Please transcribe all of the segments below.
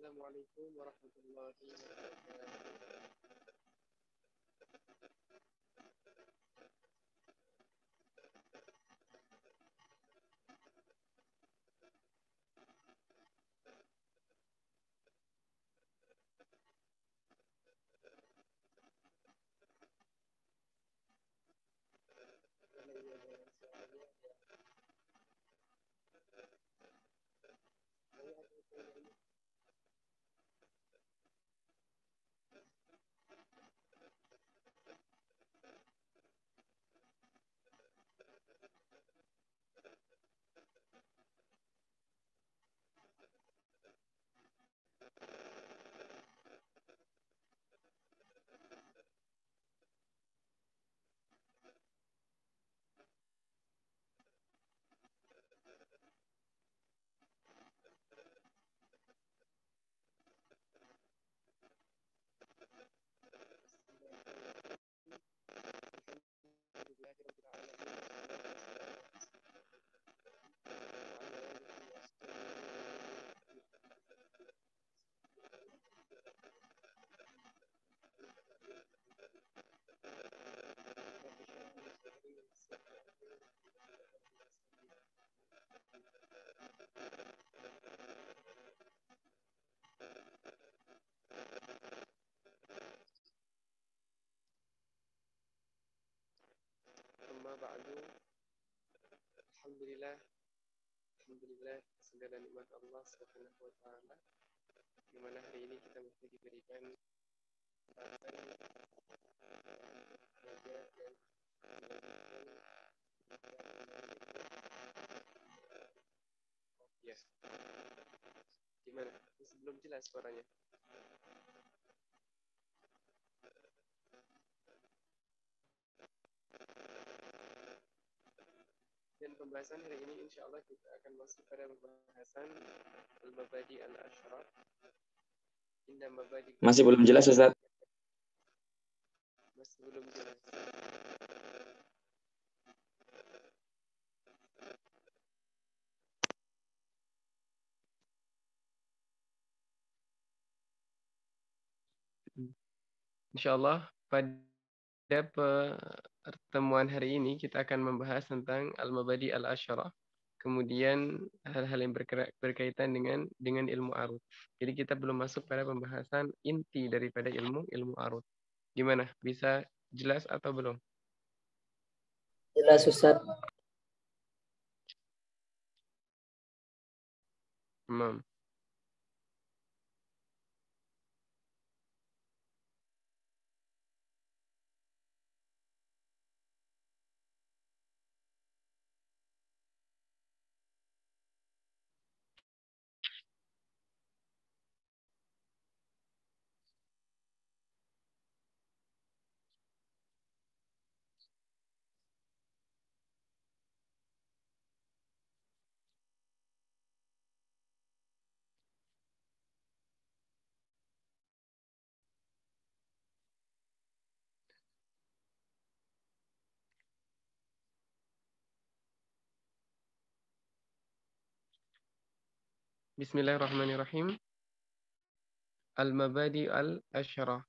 Assalamualaikum warahmatullahi wabarakatuh. Amma ba'du. Alhamdulillah, segala nikmat Allah Subhanahu wa taala, di mana hari ini kita masih diberikan belajar dan ya. Gimana? Belum jelas suaranya. Dan pembahasan hari ini insya Allah kita akan masuk pada pembahasan Al-Mabadi Al-Ashraf. Masih belum jelas, Ustaz? Masih belum jelas. Insyaallah pada pertemuan hari ini kita akan membahas tentang Al-Mabadi Al-Asyrah. Kemudian hal-hal yang berkaitan dengan ilmu arut. Jadi kita belum masuk pada pembahasan inti daripada ilmu arut. Gimana? Bisa jelas atau belum? Jelas, Ustaz. Bismillahirrahmanirrahim. Al-Mabadi Al-Asyrah.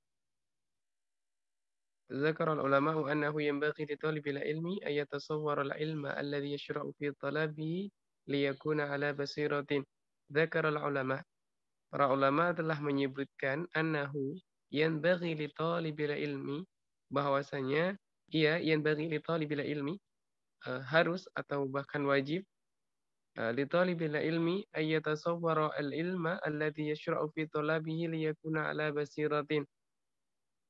ذكر العلماء أنه ينبغي لطالب العلم أن يتصور العلم الذي يشرع في طلبه ليكون على بصيرة. ذكر العلماء. Para ulama telah menyebutkan annahu yanbaghi li talibil ilmi, bahwasanya yanbaghi li talibil ilmi, harus atau bahkan wajib li talibil ilmi ay yatasawwara al ilma alladhi yashra'u fi talabihi liyakuna ala basiratin,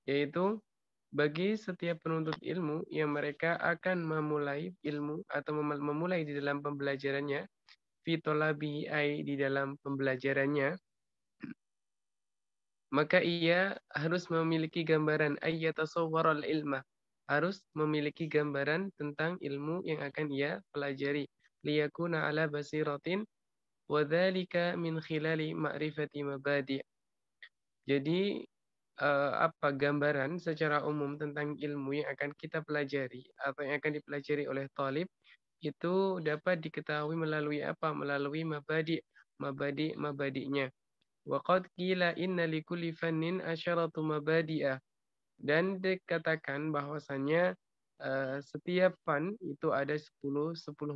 yaitu bagi setiap penuntut ilmu yang mereka akan memulai ilmu atau memulai di dalam pembelajarannya, fi talabihi ay di dalam pembelajarannya, maka ia harus memiliki gambaran ayyatasawwaral ilma, harus memiliki gambaran tentang ilmu yang akan ia pelajari, liyakuna ala basiratin wa dzalika min khilali ma'rifati mabadi'. Jadi apa gambaran secara umum tentang ilmu yang akan kita pelajari atau yang akan dipelajari oleh talib itu dapat diketahui melalui apa? Melalui mabadi', mabadi'nya. Wa qad qila inna likulli fannin asyaratu mabadi'a. Dan dikatakan bahwasannya setiap fan itu ada 10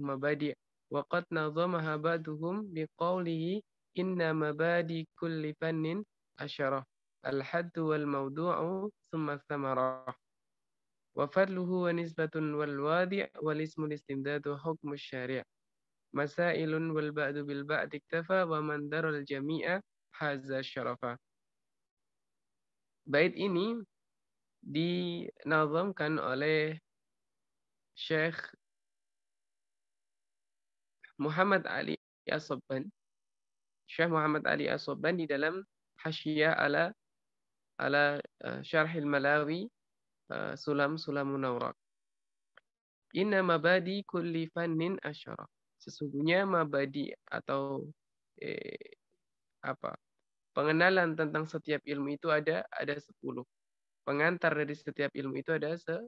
mabadi'. Wa qad nazamaha ba'duhum biqaulihi inna mabadi kulli fannin asyarah. Al-haddu wal mawdu'u thumma thamarah. Wa fadluhu wa nisbatun wal wadi' wal ismul istimdadu hukmu syari'. Masailun wal ba'du bil ba'di iktafa wa man daral jami'a haza syarafa. Bait ini dinazamkan oleh Syekh Muhammad Ali As-Sabban. Syekh Muhammad Ali As-Sabban di dalam Hasyiyah ala Syarhil Malawi Sulam Sulamun Awraq. Inna mabadi kulli fannin asyara. Sesungguhnya mabadi atau eh, apa? Pengenalan tentang setiap ilmu itu ada 10. Pengantar dari setiap ilmu itu ada 10.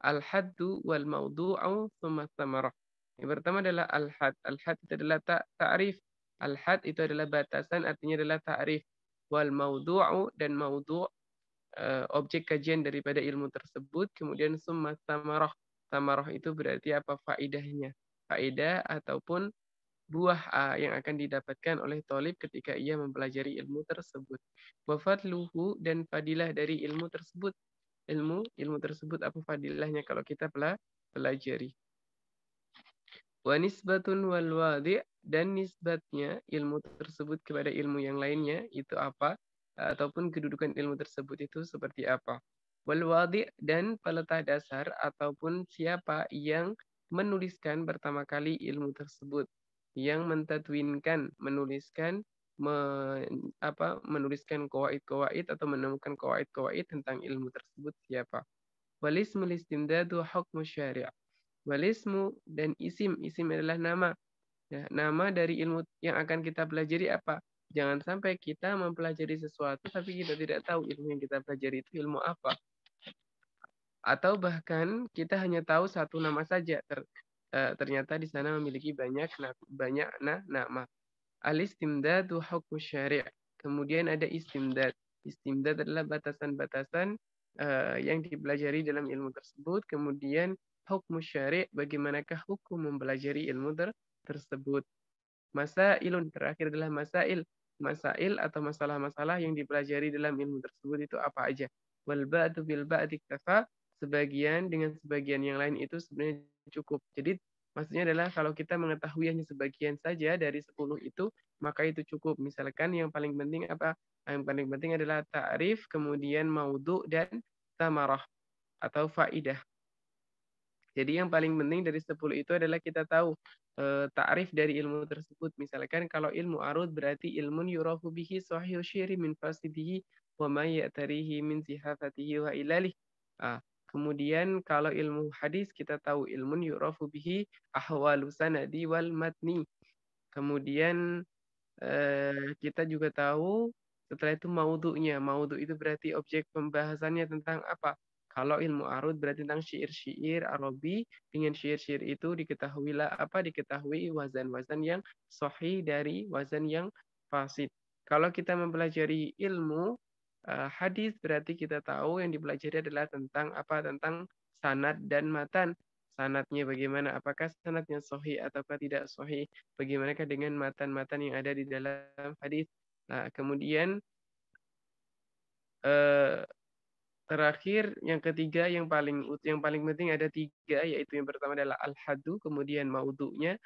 Al-haddu wal mawdu'u thumma thamarah. Yang pertama adalah al-had. Al-had itu adalah ta'rif. Al-had itu adalah batasan, artinya adalah ta'rif. Wal mawdu'u dan mawdu' objek kajian daripada ilmu tersebut. Kemudian summa thamarah. Thamarah itu berarti apa? Faidahnya. Faidah ataupun buah yang akan didapatkan oleh tolib ketika ia mempelajari ilmu tersebut. Wa fadluhu dan fadilah dari ilmu tersebut. Ilmu tersebut apa fadilahnya kalau kita pelajari. Wa nisbatun wal wadi' dan nisbatnya ilmu tersebut kepada ilmu yang lainnya itu apa? Ataupun kedudukan ilmu tersebut itu seperti apa? Wal wadi' dan peletak dasar ataupun siapa yang menuliskan pertama kali ilmu tersebut, yang mentadwinkan, menuliskan menuliskan qawaid-qawaid atau menemukan qawaid-qawaid tentang ilmu tersebut siapa? Walismul istimdadu hukmu syari'. Walismu dan isim. Isim adalah nama. Ya, nama dari ilmu yang akan kita pelajari apa? Jangan sampai kita mempelajari sesuatu tapi kita tidak tahu ilmu yang kita pelajari itu ilmu apa. Atau bahkan kita hanya tahu satu nama saja. Ternyata di sana memiliki banyak nama. Al-istimdadu hukmu syari'. Kemudian ada istimdad. Istimdad adalah batasan-batasan yang dipelajari dalam ilmu tersebut. Kemudian hukmu syari', bagaimanakah hukum mempelajari ilmu tersebut. Masailun, terakhir adalah masail. Masail atau masalah-masalah yang dipelajari dalam ilmu tersebut itu apa aja. Wal ba'du bil ba'di iktafa, sebagian dengan sebagian yang lain itu sebenarnya cukup. Jadi maksudnya adalah kalau kita mengetahui hanya sebagian saja dari 10 itu, maka itu cukup. Misalkan yang paling penting apa? Yang paling penting adalah ta'rif, kemudian maudhu dan tamarah atau faidah. Jadi yang paling penting dari 10 itu adalah kita tahu ta'rif dari ilmu tersebut. Misalkan kalau ilmu arud berarti ilmun yurafu bihi sahihu syiri min fasidihi wa ma ya'tarihi min zihafatihi wa ilalih. Kemudian kalau ilmu hadis kita tahu ilmun yurafu bihi ahwalu sanadi wal matni. Kemudian kita juga tahu setelah itu maudhu'nya. Maudhu' itu berarti objek pembahasannya tentang apa? Kalau ilmu arud berarti tentang syair-syair Arabi. Dengan syair-syair itu diketahuilah apa? Diketahui wazan-wazan yang sahih dari wazan yang fasid. Kalau kita mempelajari ilmu hadis berarti kita tahu yang dipelajari adalah tentang apa? Tentang sanad dan matan. Sanadnya bagaimana? Apakah sanadnya sahih ataukah tidak sahih? Bagaimanakah dengan matan-matan yang ada di dalam hadis? Nah, kemudian eh, terakhir yang ketiga yang paling penting ada 3, yaitu yang pertama adalah al-haddu, kemudian maudhu'nya,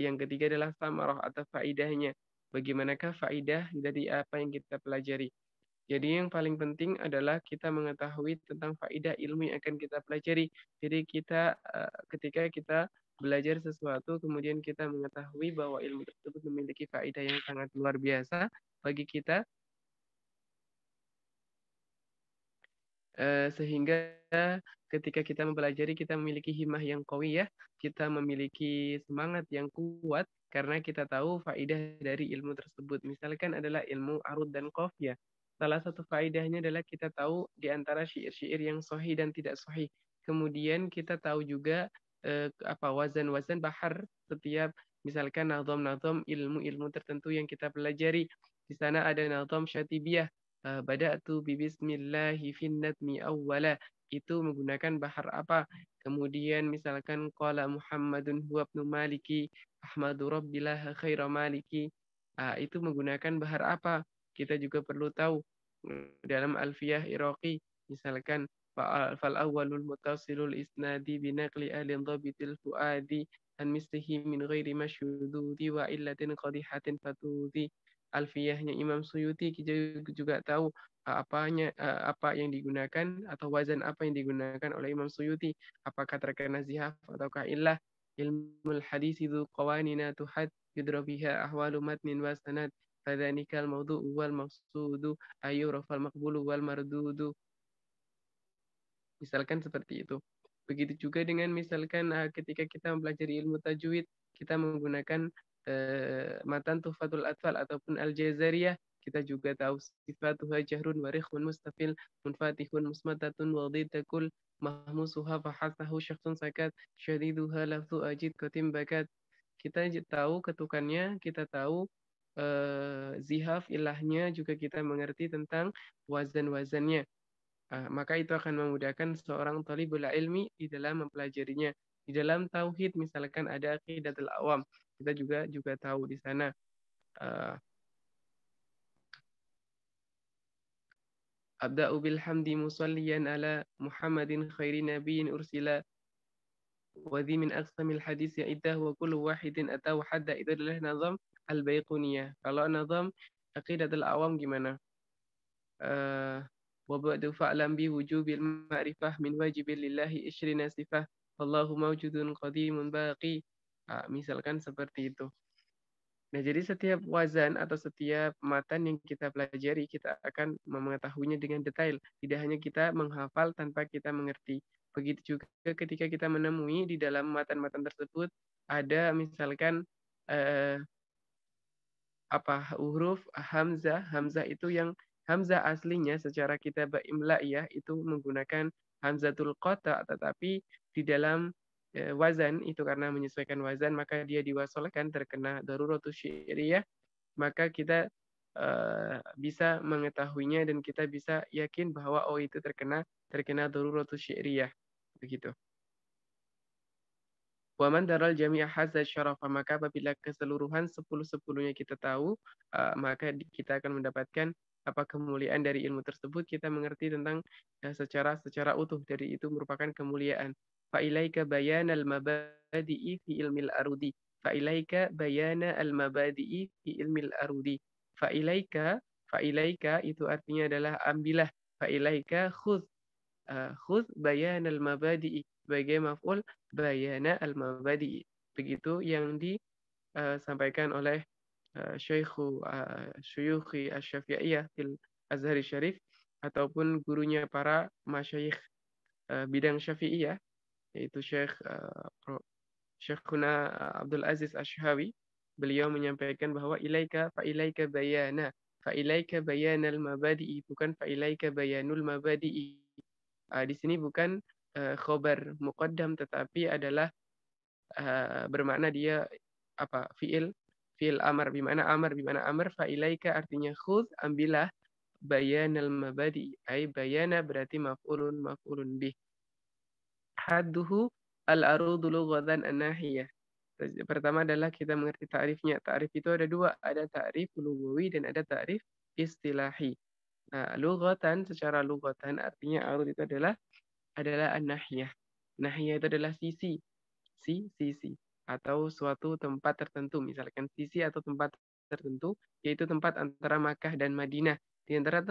yang ketiga adalah samarah atau faidahnya. Bagaimanakah faidah dari apa yang kita pelajari? Jadi yang paling penting adalah kita mengetahui tentang faidah ilmu yang akan kita pelajari. Jadi kita ketika kita belajar sesuatu kemudian kita mengetahui bahwa ilmu tersebut memiliki faidah yang sangat luar biasa bagi kita, sehingga ketika kita mempelajari kita memiliki himmah yang qawiyah, kita memiliki semangat yang kuat karena kita tahu faidah dari ilmu tersebut. Misalkan adalah ilmu arud dan qafiyah. Salah satu faidahnya adalah kita tahu di antara syair-syair yang sahih dan tidak sahih. Kemudian kita tahu juga wazan-wazan bahar setiap misalkan nazam-nazam ilmu-ilmu tertentu yang kita pelajari. Di sana ada nazam syatibiyah. Bada'tu bismillahi fin nadmi awwala. Itu menggunakan bahar apa? Kemudian misalkan qala Muhammadun huwa ibnu Maliki ahmadu rabbilah khaira maliki. Itu menggunakan bahar apa? Kita juga perlu tahu dalam Alfiyah Iraqi misalkan fal awwalul muttasilul isnadi binaqli ahli dhabitil fuadi an mislihi min ghairi masyududi wa illatin qadihatin fatudi. Alfiyahnya Imam Suyuti kita juga tahu apa yang digunakan atau wazan apa yang digunakan oleh Imam Suyuti, apakah terkena zihaf ataukah illah. Ilmul hadis itu qawanina tuhad yudra biha ahwalu matnin wa sanad fadzanikal mawdu'u wal maqsudu ayyurafal maqbulu wal mardudu. Misalkan seperti itu. Begitu juga dengan misalkan ketika kita mempelajari ilmu tajwid, kita menggunakan matan Tuhfatul Atfal ataupun Al-Jazariyah. Kita juga tahu sifatuha jahrun warikhun mustafil munfatihun musmatatun wadidakul mahmusuha fahasahu syakhsun sakat syadiduha lafzu ajid kotim bakat. Kita tahu ketukannya, kita tahu zihaf ilahnya, juga kita mengerti tentang wazan-wazannya. Maka itu akan memudahkan seorang talibul ilmi di dalam mempelajarinya. Di dalam tauhid misalkan ada aqidatul awam, kita juga tahu di sana. Abda'u bilhamdi musalliyan ala Muhammadin khairi nabiyyin ursila wa dhi min aqsamil hadis ya'idah wa kullu wahidin atahu hadda. Itu adalah nazam al-baiquniyah. Kalau nazam aqidatul awam gimana? Wa ba'du fa'lam bi wujubil ma'rifah min wajibil lillahi isyrina sifah wallahu mawjudun qadimun baqi. Misalkan seperti itu. Nah, jadi setiap wazan atau setiap matan yang kita pelajari, kita akan mengetahuinya dengan detail. Tidak hanya kita menghafal tanpa kita mengerti. Begitu juga ketika kita menemui di dalam matan-matan tersebut, ada misalkan huruf hamzah. Hamzah itu yang hamzah aslinya secara kita imla ya, itu menggunakan hamzatul qata, tetapi di dalam wazan itu karena menyesuaikan wazan maka dia diwasolkan terkena daruratus syi'riyah, maka kita bisa mengetahuinya dan kita bisa yakin bahwa itu terkena daruratus syi'riyah begitu. Waman daral jami'ah hazza syarafa, maka apabila keseluruhan 10-10-nya kita tahu, maka kita akan mendapatkan apa kemuliaan dari ilmu tersebut. Kita mengerti tentang secara utuh, dari itu merupakan kemuliaan. Fa ilaika bayanal mabadi'i fi ilmil arudi. Fa ilaika bayana al mabadi'i fi ilmil arudi. Fa ilaika itu artinya adalah ambilah. Fa ilaika khudh bayanal mabadi'i sebagai maf'ul bayana al-mabadi. Begitu yang disampaikan oleh Syuyukhi Asy-Syafi'iyah fil Azhari Syarif ataupun gurunya para masyayikh bidang Syafi'iyah, yaitu Syekhuna Abdul Aziz Asy-Syahawi. Beliau menyampaikan bahwa ilaika bayana, fa ilaika bayanal mabadi'i, bukan fa ilaika bayanul mabadi'i. Di sini bukan khobar muqaddam, tetapi adalah bermakna dia fiil amar, bimana amar fa ilaika artinya khudh, ambillah, bayanal mabadi ay bayana berarti maf'ulun bih. Hadduhu al-arudu lughatan an-nahiyah. Pertama adalah kita mengerti ta'rifnya. Ta'rif itu ada dua, ada ta'rif lughawi dan ada ta'rif istilahi. Nah, lughatan, secara lughatan artinya arud itu adalah an-nahiyah. Nahiyah itu adalah sisi atau suatu tempat tertentu, misalkan sisi atau tempat tertentu, yaitu tempat antara Makkah dan Madinah. Di antara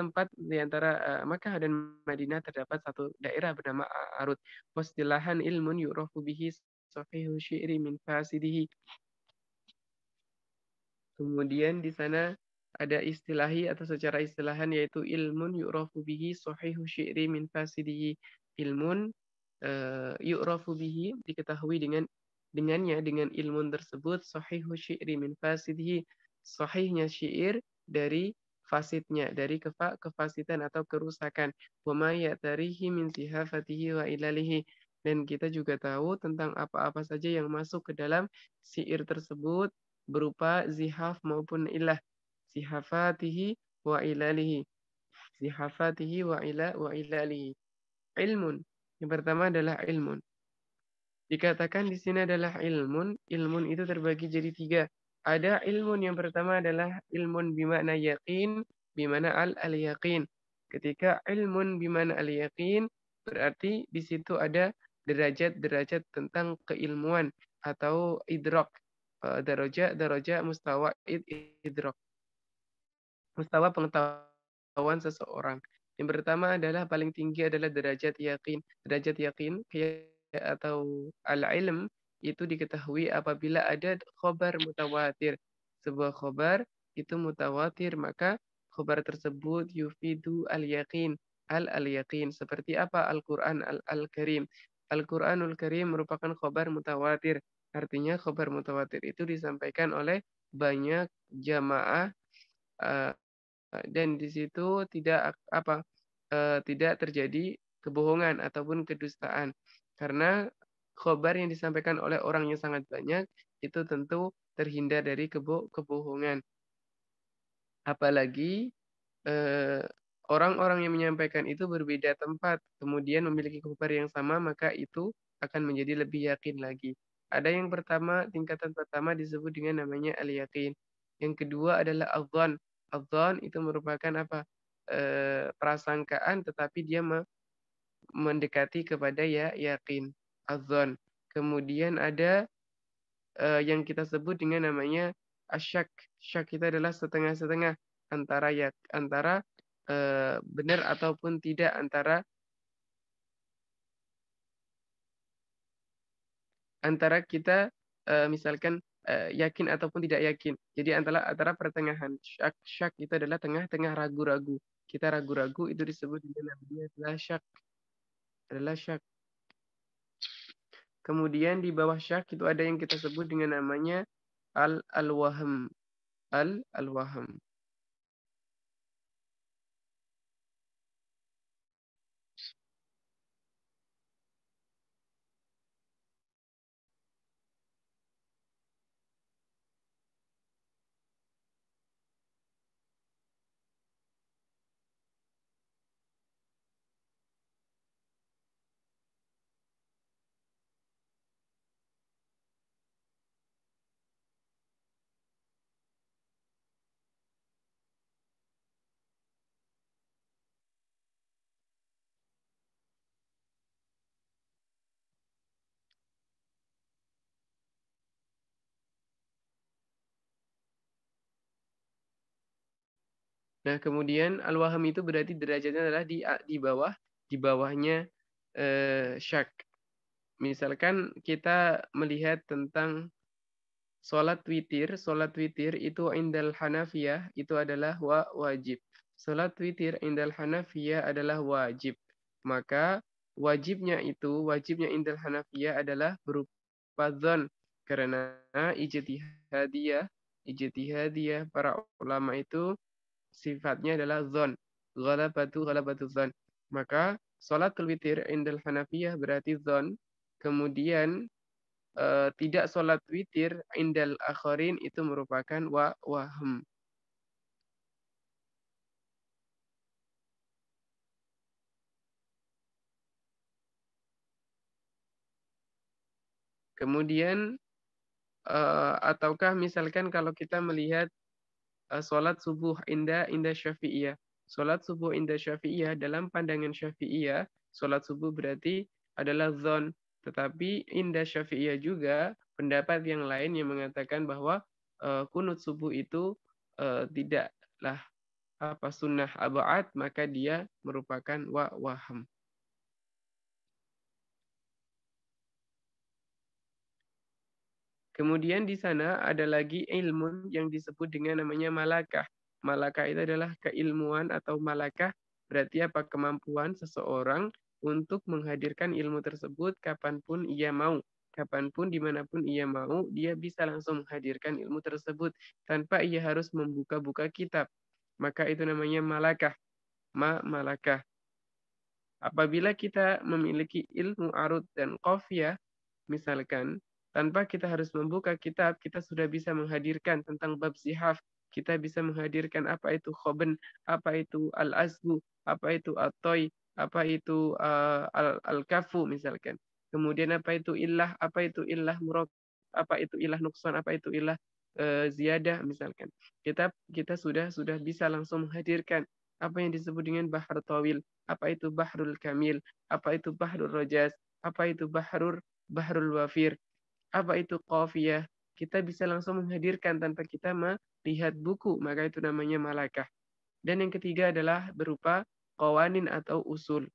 Makkah dan Madinah terdapat satu daerah bernama Arud. Wastilahan ilmun yu'rafu bihi sahihu syi'ri min fasidihi. Kemudian di sana ada istilahi atau secara istilahan, yaitu ilmun yu'rafu bihi sahihu syi'ri min fasidihi. Ilmun yu'rafu bihi, diketahui dengan ilmun tersebut, sahihu syi'ri min fasidihi, sahihnya syair dari fasidnya, dari kefasitan atau kerusakan. Wa ma ya'tarihi min sihafatihi wa ilalihi, dan kita juga tahu tentang apa-apa saja yang masuk ke dalam syair tersebut berupa zihaf maupun ilah. sihafatihi wa ilalihi. Sihafatihi wa ilalihi. Ilmun. Yang pertama adalah ilmun. Dikatakan di sini adalah ilmun. Ilmun itu terbagi jadi tiga. Ada ilmun yang pertama adalah ilmun bimana yakin, bimana al-yaqin. Ketika ilmun bimana al-yaqin, berarti di situ ada derajat-derajat tentang keilmuan atau idrok. Darajat mustawa idrok. Mustawa pengetahuan seseorang. Yang pertama adalah paling tinggi adalah derajat yakin. Derajat yakin atau al-ilm itu diketahui apabila ada khobar mutawatir. Sebuah khobar itu mutawatir, maka khobar tersebut yufidu al-yakin. Al-yakin. Seperti apa Al-Quran Al-Karim. Al-Quranul Karim merupakan khobar mutawatir. Artinya khobar mutawatir itu disampaikan oleh banyak jamaah eh, dan di situ tidak terjadi kebohongan ataupun kedustaan, karena khobar yang disampaikan oleh orang yang sangat banyak itu tentu terhindar dari kebohongan. Apalagi eh, orang-orang yang menyampaikan itu berbeda tempat kemudian memiliki khobar yang sama, maka itu akan menjadi lebih yakin lagi. Ada yang pertama, tingkatan pertama disebut dengan namanya al-yakin. Yang kedua adalah adzan. Adzan itu merupakan apa? Prasangkaan tetapi dia mendekati kepada yakin. Adzan. Kemudian ada yang kita sebut dengan namanya asyak. Syak itu adalah setengah-setengah antara benar ataupun tidak, antara kita misalkan yakin ataupun tidak yakin. Jadi antara pertengahan. Syak itu adalah tengah-tengah ragu-ragu. Kita ragu-ragu itu disebut dengan namanya adalah syak. Kemudian di bawah syak itu ada yang kita sebut dengan namanya al-wahm. Al-wahm. Nah, kemudian al-waham itu berarti derajatnya adalah di bawahnya syak. Misalkan kita melihat tentang sholat witir itu indal Hanafiyah itu adalah wajib. Sholat witir indal Hanafiyah adalah wajib. Maka wajibnya indal Hanafiyah adalah berupa dzan. Karena ijtihadiyah para ulama itu sifatnya adalah dzan. Ghalabatu dzan. Maka sholatul witir indal Hanafiyah berarti dzan. Kemudian tidak sholat witir indal akharin itu merupakan wahm. Kemudian ataukah misalkan kalau kita melihat sholat subuh inda Syafi'iyah. Sholat subuh inda Syafi'iyah dalam pandangan Syafi'iyah, sholat subuh berarti adalah dzon. Tetapi inda Syafi'iyah juga pendapat yang lain yang mengatakan bahwa kunut subuh itu tidaklah sunnah abad, maka dia merupakan wahm. Kemudian di sana ada lagi ilmu yang disebut dengan namanya malakah. Malakah itu adalah keilmuan atau malakah berarti apa? Kemampuan seseorang untuk menghadirkan ilmu tersebut kapanpun ia mau. Kapanpun, dimanapun ia mau, dia bisa langsung menghadirkan ilmu tersebut tanpa ia harus membuka-buka kitab. Maka itu namanya malakah. Malakah. Apabila kita memiliki ilmu arud dan qafiyah, misalkan, tanpa kita harus membuka kitab, kita sudah bisa menghadirkan tentang bab zihaf, kita bisa menghadirkan apa itu khoben, apa itu al-azbu, apa itu atoy, apa itu al-kafu misalkan. Kemudian apa itu illah murab, apa itu ilah nukson, apa itu ilah ziyadah misalkan. Kita sudah bisa langsung menghadirkan apa yang disebut dengan bahar tawil, apa itu bahrul kamil, apa itu bahrul rojas, apa itu bahrul wafir, apa itu qafiyah. Kita bisa langsung menghadirkan tanpa kita melihat buku, maka itu namanya malakah. Dan yang ketiga adalah berupa qawanin atau usul.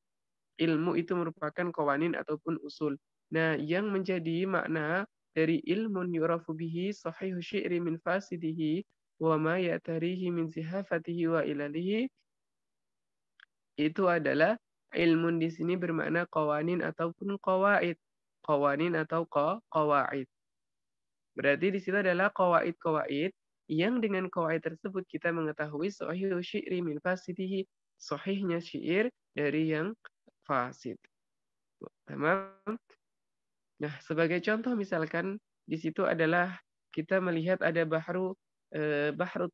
Ilmu itu merupakan qawanin ataupun usul. Nah, yang menjadi makna dari ilmun yurafu bihi sahihu syi'ri min fasidihi wa ma ya'tarihi min zihafatihi wa ilalihi, itu adalah ilmun di sini bermakna qawanin ataupun qawaid. Qawanin atau qawaid. Berarti di situ adalah qawaid-qawaid yang dengan qawaid tersebut kita mengetahui sahihu syi'ri min fasidihi, sahihnya syair dari yang fasid. Tamam. Nah, sebagai contoh misalkan di situ adalah kita melihat ada bahru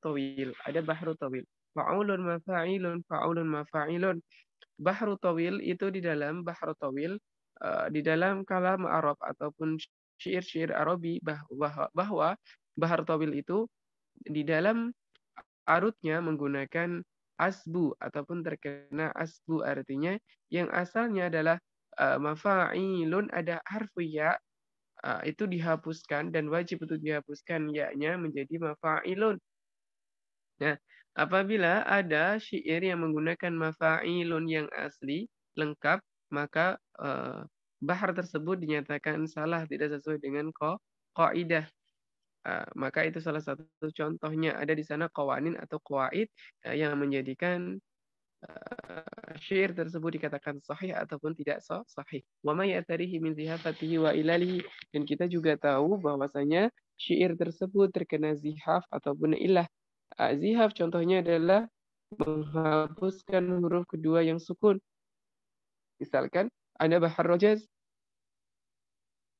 tawil, ada bahru tawil. Fa'ulun mafa'ilun, fa'ulun mafa'ilun. Bahru tawil itu di dalam bahru tawil, di dalam kalam Arab ataupun syair-syair Arabi, bahwa bahar tawil itu di dalam arutnya menggunakan asbu ataupun terkena asbu, artinya yang asalnya adalah mafa'ilun, ada harfu ya, itu dihapuskan dan wajib untuk dihapuskan ya-nya menjadi mafa'ilun. Nah, apabila ada syair yang menggunakan mafa'ilun yang asli lengkap, maka bahar tersebut dinyatakan salah, tidak sesuai dengan kaidah. Maka itu salah satu contohnya, ada di sana qawanin atau qawaid yang menjadikan syair tersebut dikatakan sahih ataupun tidak sahih. Wa ma ya'tarihi min zihafatihi wa ilalihi, dan kita juga tahu bahwasanya syair tersebut terkena zihaf ataupun ilah. Zihaf contohnya adalah menghapuskan huruf kedua yang sukun. Misalkan ada bahar rojaz.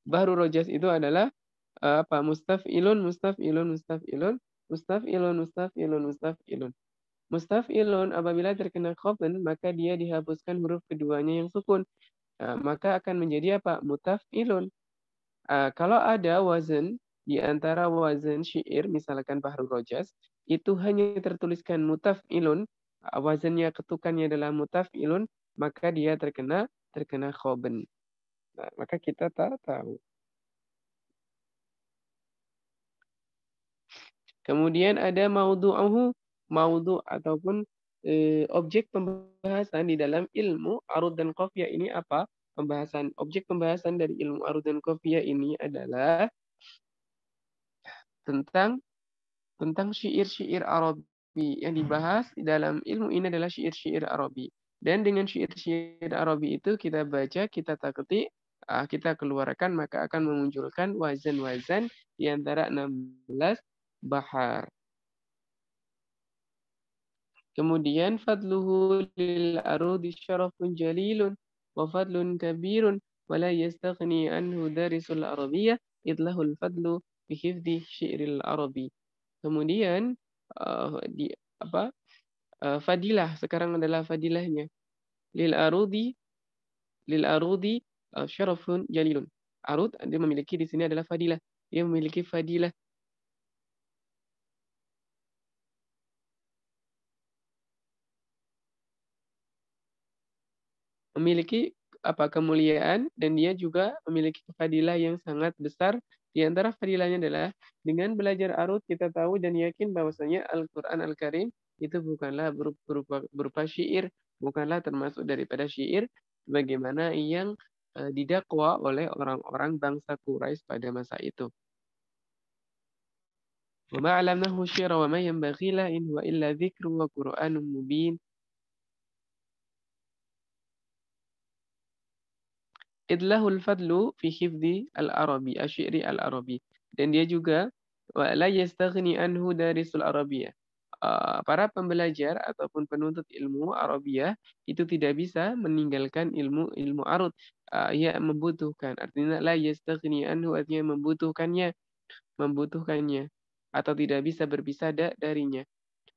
Bahru rojaz itu adalah apa? Mustaf'ilun, mustaf'ilun, mustaf'ilun, mustaf'ilun, mustaf'ilun, mustaf'ilun. Mustaf'ilun apabila terkena khofen, maka dia dihapuskan huruf keduanya yang sukun. Maka akan menjadi apa? Mutaf'ilun. Kalau ada wazan di antara wazan syair, misalkan Bahrul Rojas, itu hanya tertuliskan mutaf'ilun, wazannya ketukannya adalah mutaf'ilun, maka dia terkena khoben. Nah, maka kita tahu. Kemudian ada maudu'uhu, maudu' ataupun objek pembahasan di dalam ilmu arud dan qafiyah ini apa? Objek pembahasan dari ilmu arud dan qafiyah ini adalah tentang syair-syair Arabi. Yang dibahas di dalam ilmu ini adalah syair-syair Arabi. Dan dengan syair-syair Arabi itu kita baca, kita taketik, kita keluarkan, maka akan memunculkan wazan-wazan di antara 16 bahar. Kemudian fadluhu lil arudi syarafun jalilun wa fadlun kabirun wa la yastaghni anhu darisul arabiyyah idlahul fadlu bi hifdhi syi'ril arabi. Kemudian di apa? Fadilah sekarang adalah fadilahnya. Lil arudi syarafun jalilun. Arud dia memiliki di sini adalah fadilah. Dia memiliki fadilah. Memiliki apa kemuliaan, dan dia juga memiliki fadilah yang sangat besar. Di antara fadilahnya adalah dengan belajar arut kita tahu dan yakin bahwasanya Al-Qur'an Al-Karim itu bukanlah berupa syair, bukanlah termasuk daripada syair bagaimana yang didakwa oleh orang-orang bangsa Quraisy pada masa itu. Wa ma 'allamnahu syi'ra wa ma yanbaghi la in huwa illa dzikrun wa Qur'anun mubin. Idlahul fadlu fi hifdzi al-arabi, asy-syi'ri al-arabi. Dan dia juga wa la yastaghni anhu darisul arabiyah. Para pembelajar ataupun penuntut ilmu Arabiyah itu tidak bisa meninggalkan ilmu arut. Ia membutuhkan, artinya la yastaghni anhu artinya membutuhkannya. atau tidak bisa berpisah darinya.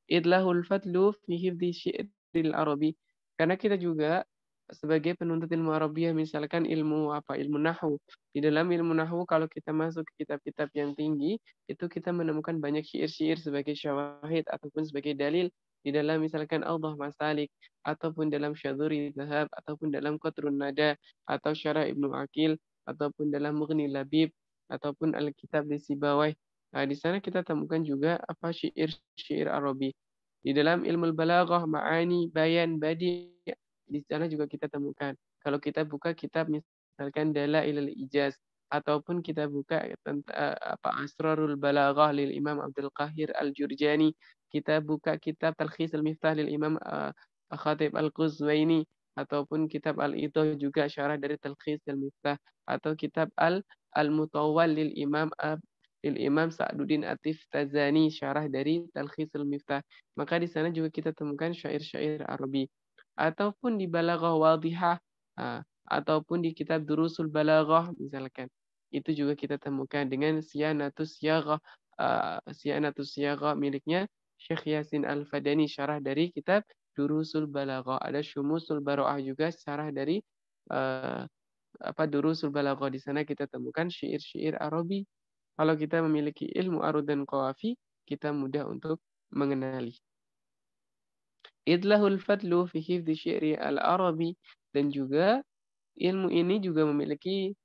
Idlahul fadlu fi hifdzi syi'ril Arabi. Karena kita juga sebagai penuntut ilmu Arabiah, misalkan ilmu apa? Ilmu nahwu. Di dalam ilmu nahwu kalau kita masuk ke kitab-kitab yang tinggi, itu kita menemukan banyak syair-syair sebagai syawahid ataupun sebagai dalil di dalam misalkan Awdah Masalik ataupun dalam Syadhuri Dzahab ataupun dalam Qatrun Nada atau Syarah Ibnu Aqil ataupun dalam Mughni Labib ataupun Al-Kitab di Sibawai. Nah, di sana kita temukan juga apa syair-syair Arabi. Di dalam ilmu balaghah, ma'ani, bayan, badi, di sana juga kita temukan. Kalau kita buka kitab misalkan Dalailul Ijaz ataupun kita buka apa Asrarul Balaghah lil Imam Abdul Qahir Al-Jurjani, kita buka kitab Talkhis Al-Miftah lil Imam Khatib Al-Quzwaini ataupun kitab Al-Idah juga syarah dari Talkhis Al-Miftah atau kitab Al-Mutawwal lil Imam Sa'duddin Atif Tazani syarah dari Talkhisul Miftah. Maka di sana juga kita temukan syair-syair Arabi. Ataupun di Balaghah Wadihah, ataupun di kitab Durusul Balaghah misalkan. Itu juga kita temukan dengan Siyanatus Siyagha miliknya Syekh Yasin Al-Fadani syarah dari kitab Durusul Balaghah. Ada Syumusul Baro'ah juga syarah dari Durusul Balaghah. Di sana kita temukan syair-syair Arabi. Kalau kita memiliki ilmu arud dan qawafi, kita mudah untuk mengenali. Idlahul fadlu fi hifdzi syi'ri al-Arabi, dan juga ilmu ini juga memiliki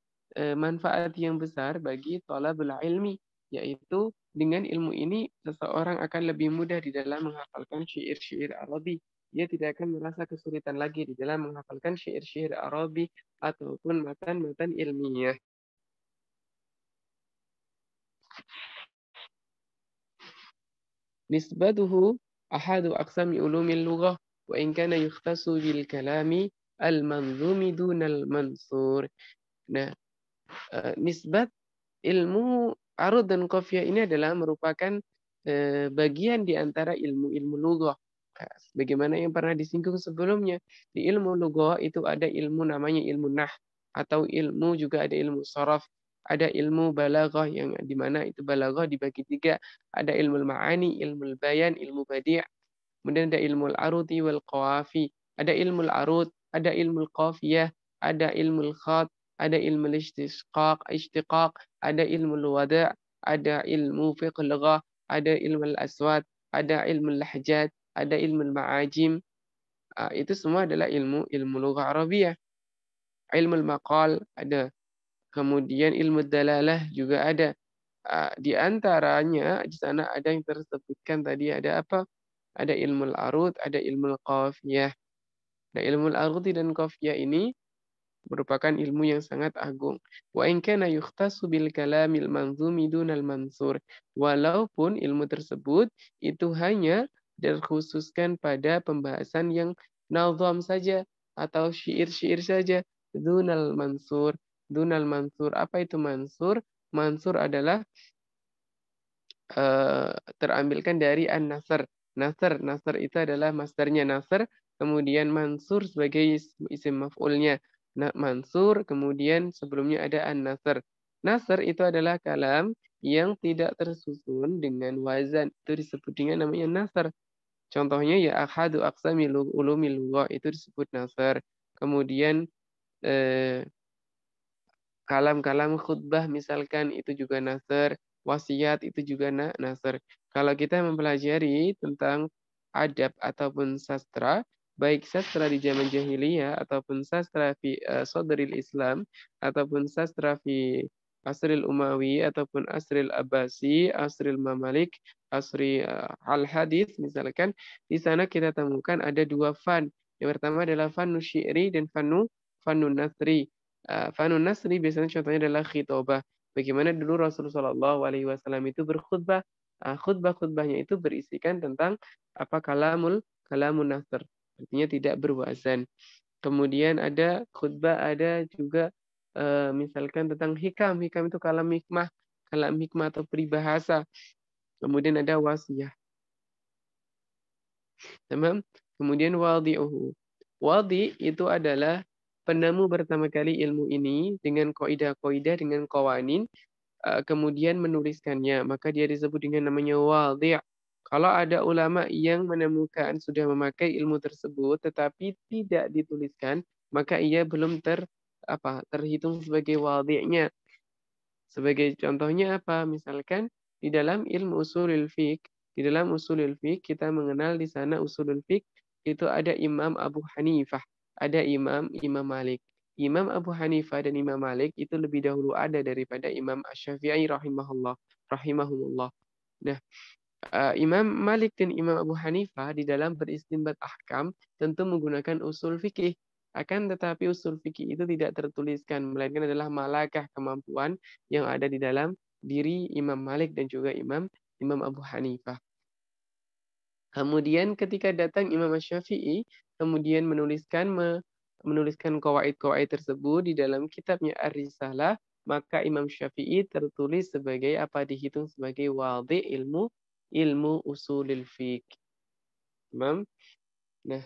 manfaat yang besar bagi thalabul ilmi, yaitu dengan ilmu ini seseorang akan lebih mudah di dalam menghafalkan syair-syair Arabi. Dia tidak akan merasa kesulitan lagi di dalam menghafalkan syair-syair Arabi ataupun matan-matan ilmiah. Nisbatuhu ahadu aqsami ulumil lughah wa in kana yukhtasu bil kalami al-manzumi dunal mansur. Nah, nisbat ilmu arud dan qafiyah ini adalah merupakan bagian di antara ilmu-ilmu lughah. Bagaimana yang pernah disinggung sebelumnya, di ilmu lughah itu ada ilmu namanya ilmu nahw atau ilmu juga ada ilmu sharaf, ada ilmu balaghah yang dimana itu balaghah dibagi tiga, ada ilmu ma'ani, ilmu bayan, ilmu badi', kemudian ada ilmu al-arudi wal qawafi, ada ilmu al-arud, ada ilmu al-qafiyah, ada ilmu al-khat, ada ilmu al-ishtiqaq, ada ilmu al-wada', ada ilmu fiqh lughah, ada ilmu al-aswad, ada ilmu al-lahjat, ada ilmu al-ma'ajim. Itu semua adalah ilmu lughah Arabiyah. Ilmu al-maqal ada. Kemudian ilmu dalalah juga ada. Di antaranya di sana ada yang tersebutkan tadi ada apa? Ada ilmu al-arud, ada ilmu al-qafiyah. Nah, ilmu al-arud dan qafiyah ini merupakan ilmu yang sangat agung. Wa in kana yukhtasu bil kalamil manzumi dunal mansur. Walaupun ilmu tersebut itu hanya terkhususkan pada pembahasan yang nazam saja atau syair-syair saja. Dunal mansur. Dunal mansur. Apa itu mansur? Mansur adalah terambilkan dari an-nasr. Nasr itu adalah masdarnya nasr, kemudian mansur sebagai isim maf'ulnya. Nah, mansur, kemudian sebelumnya ada an-nasr. Nasr itu adalah kalam yang tidak tersusun dengan wazan. Itu disebut dengan namanya nasr. Contohnya ya ahadu aqsami ulumil lugha, itu disebut nasr. Kemudian kalam-kalam khutbah misalkan itu juga nasr, wasiat itu juga nasr. Kalau kita mempelajari tentang adab ataupun sastra, baik sastra di zaman jahiliyah ataupun sastra fi sadril Islam ataupun sastra fi asril Umawi ataupun asril Abbasi, asril Mamalik, asri al-Hadis misalkan, di sana kita temukan ada dua fan. Yang pertama adalah fanu syi'ri dan fanu nasri. Fanun Nasri biasanya contohnya adalah khitobah. Bagaimana dulu Rasulullah SAW itu berkhutbah. Khutbah-khutbahnya itu berisikan tentang apa kalamun nasr. Artinya tidak berwazan. Kemudian ada khutbah, ada juga misalkan tentang hikam. Hikam itu kalam hikmah atau peribahasa. Kemudian ada wasiyah. Tamam? Kemudian wadi'uhu. Wadi itu adalah penemu pertama kali ilmu ini dengan kaidah-kaidah, dengan qawanin kemudian menuliskannya, maka dia disebut dengan namanya wadhi'. Kalau ada ulama yang menemukan sudah memakai ilmu tersebut tetapi tidak dituliskan, maka ia belum terhitung sebagai wadhi'nya. Sebagai contohnya apa? Misalkan di dalam ilmu usulul fiqh, di dalam usulul fiqh kita mengenal di sana usulul fiqh itu ada Imam Abu Hanifah, ada Imam Malik. Imam Abu Hanifah dan Imam Malik itu lebih dahulu ada daripada Imam Asy-Syafi'i rahimahumullah. Nah, Imam Malik dan Imam Abu Hanifah di dalam beristinbat ahkam tentu menggunakan usul fikih. Akan tetapi usul fikih itu tidak tertuliskan, melainkan adalah malakah kemampuan yang ada di dalam diri Imam Malik dan juga Imam Abu Hanifah. Kemudian ketika datang Imam Syafi'i, kemudian menuliskan qawaid-qawaid tersebut di dalam kitabnya Ar-Risalah, maka Imam Syafi'i tertulis sebagai apa, dihitung sebagai wadhi ilmu usulil fiqh. Imam. Nah,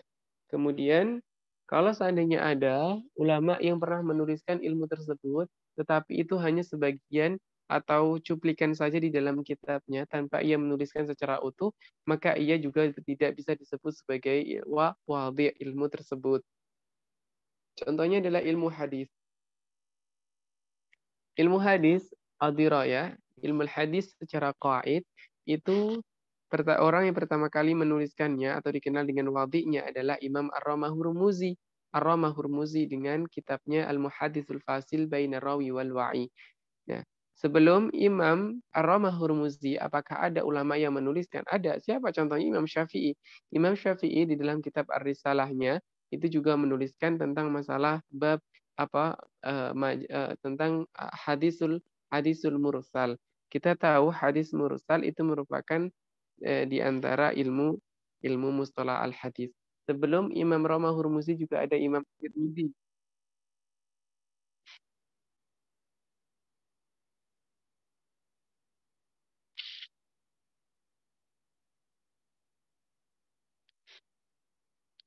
kemudian kalau seandainya ada ulama yang pernah menuliskan ilmu tersebut, tetapi itu hanya sebagian atau cuplikan saja di dalam kitabnya tanpa ia menuliskan secara utuh, maka ia juga tidak bisa disebut sebagai wadhi' ilmu tersebut. Contohnya adalah ilmu hadis. Ilmu hadis, al-dirayah, ilmu hadis secara qaid itu orang yang pertama kali menuliskannya atau dikenal dengan wadhi'nya adalah Imam Ar-Ramah Hurmuzi. Ar-Ramah Hurmuzi dengan kitabnya Al-Muhaditsul Fasil Baina Rawi wal Wa'i. Nah, sebelum Imam Ar-Ramah Hurmuzi, apakah ada ulama yang menuliskan? Ada. Siapa? Contohnya Imam Syafi'i. Imam Syafi'i di dalam kitab Ar-Risalahnya itu juga menuliskan tentang masalah bab tentang hadisul mursal. Kita tahu hadis mursal itu merupakan di antara ilmu mustalah al-hadis. Sebelum Imam Rama Hurmuzi juga ada Imam Tirmidzi.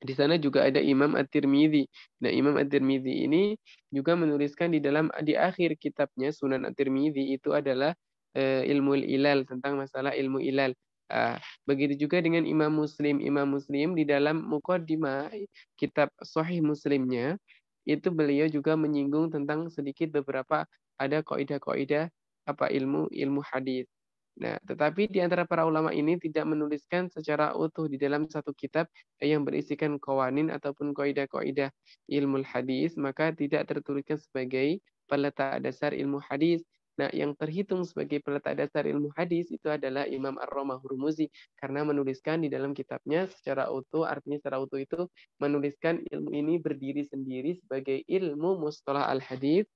Di sana juga ada Imam At-Tirmidzi. Nah, Imam At-Tirmidzi ini juga menuliskan di akhir kitabnya Sunan At-Tirmidzi itu adalah ilmu ilal, tentang masalah ilmu ilal. Begitu juga dengan Imam Muslim. Imam Muslim di dalam muqaddimah kitab Sahih Muslimnya itu beliau juga menyinggung tentang sedikit beberapa ada kaidah-kaidah ilmu hadis. Nah, tetapi di antara para ulama ini tidak menuliskan secara utuh di dalam satu kitab yang berisikan qawanin ataupun kaidah-kaidah ilmu hadis, maka tidak tertuliskan sebagai peletak dasar ilmu hadis. Nah, yang terhitung sebagai peletak dasar ilmu hadis itu adalah Imam Ar-Ramah Hurmuzi karena menuliskan di dalam kitabnya secara utuh, artinya secara utuh itu menuliskan ilmu ini berdiri sendiri sebagai ilmu mustalah al-hadis.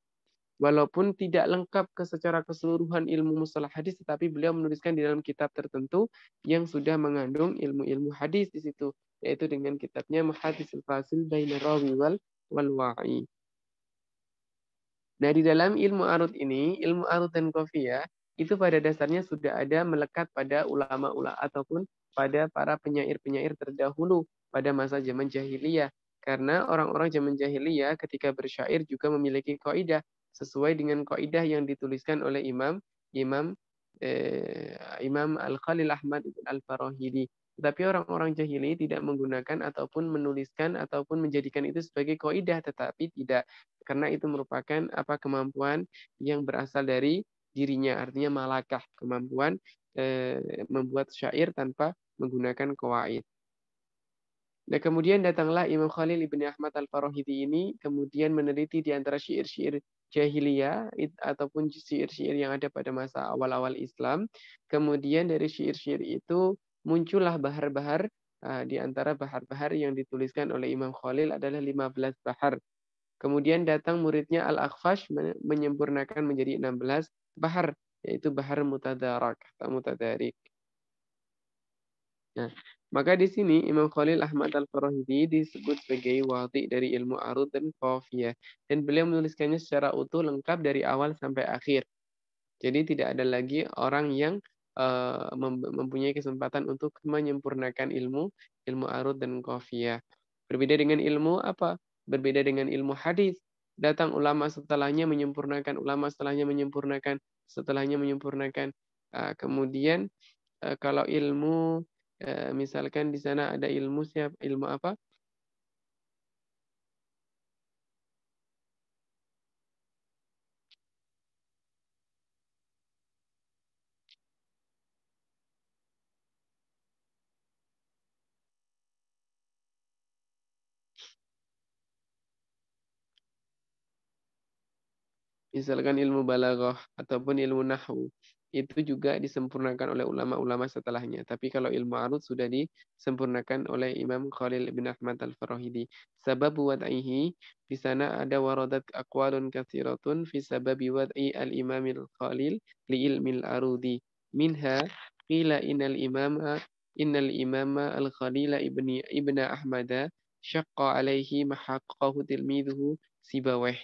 Walaupun tidak lengkap secara keseluruhan ilmu mustalah hadis, tetapi beliau menuliskan di dalam kitab tertentu yang sudah mengandung ilmu-ilmu hadis di situ, yaitu dengan kitabnya Muhaddisul Fasil Baina Rawi wal Wa'i. Nah, di dalam ilmu arud ini, ilmu arud dan qafiyah, itu pada dasarnya sudah ada melekat pada ulama-ulama ataupun pada para penyair-penyair terdahulu pada masa zaman jahiliyah. Karena orang-orang zaman jahiliyah ketika bersyair juga memiliki kaidah sesuai dengan kaidah yang dituliskan oleh Imam Imam Al-Khalil Ahmad Al-Farahidi. Tetapi orang-orang jahili tidak menggunakan ataupun menuliskan ataupun menjadikan itu sebagai kaidah, tetapi tidak, karena itu merupakan kemampuan yang berasal dari dirinya, artinya malakah, kemampuan membuat syair tanpa menggunakan qawaid. Nah, kemudian datanglah Imam Khalil ibn Ahmad Al-Farahidi ini kemudian meneliti di antara syair-syair jahiliyah ataupun syair-syair yang ada pada masa awal-awal Islam. Kemudian dari syair-syair itu muncullah bahar-bahar. Di antara bahar-bahar yang dituliskan oleh Imam Khalil adalah 15 bahar. Kemudian datang muridnya Al-Akhfash menyempurnakan menjadi 16 bahar, yaitu bahar mutadarak atau mutadarik. Nah, maka di sini Imam Khalil Ahmad Al-Farahidi disebut sebagai wadhi dari ilmu arud dan qafiyah. Dan beliau menuliskannya secara utuh lengkap dari awal sampai akhir. Jadi tidak ada lagi orang yang mempunyai kesempatan untuk menyempurnakan ilmu arud dan qafiyah. Berbeda dengan ilmu apa? Berbeda dengan ilmu hadis. Datang ulama setelahnya menyempurnakan, ulama setelahnya menyempurnakan. setelahnya menyempurnakan. Kemudian kalau ilmu, misalkan di sana ada ilmu ilmu apa? Misalkan ilmu balaghah ataupun ilmu nahwu, itu juga disempurnakan oleh ulama-ulama setelahnya. Tapi kalau ilmu arud sudah disempurnakan oleh Imam Khalil bin Ahmad Al-Farahidi. Sabab wad'ihi, di sana ada waradat aqwalun katsiratun fi sababi wad'i al-Imam Al-Khalil li ilmi al-arudi. Minha qila innal imama al-Khalil ibni Ahmada syaqqa alaihi mahaqqahu tilmiduhu Sibawayh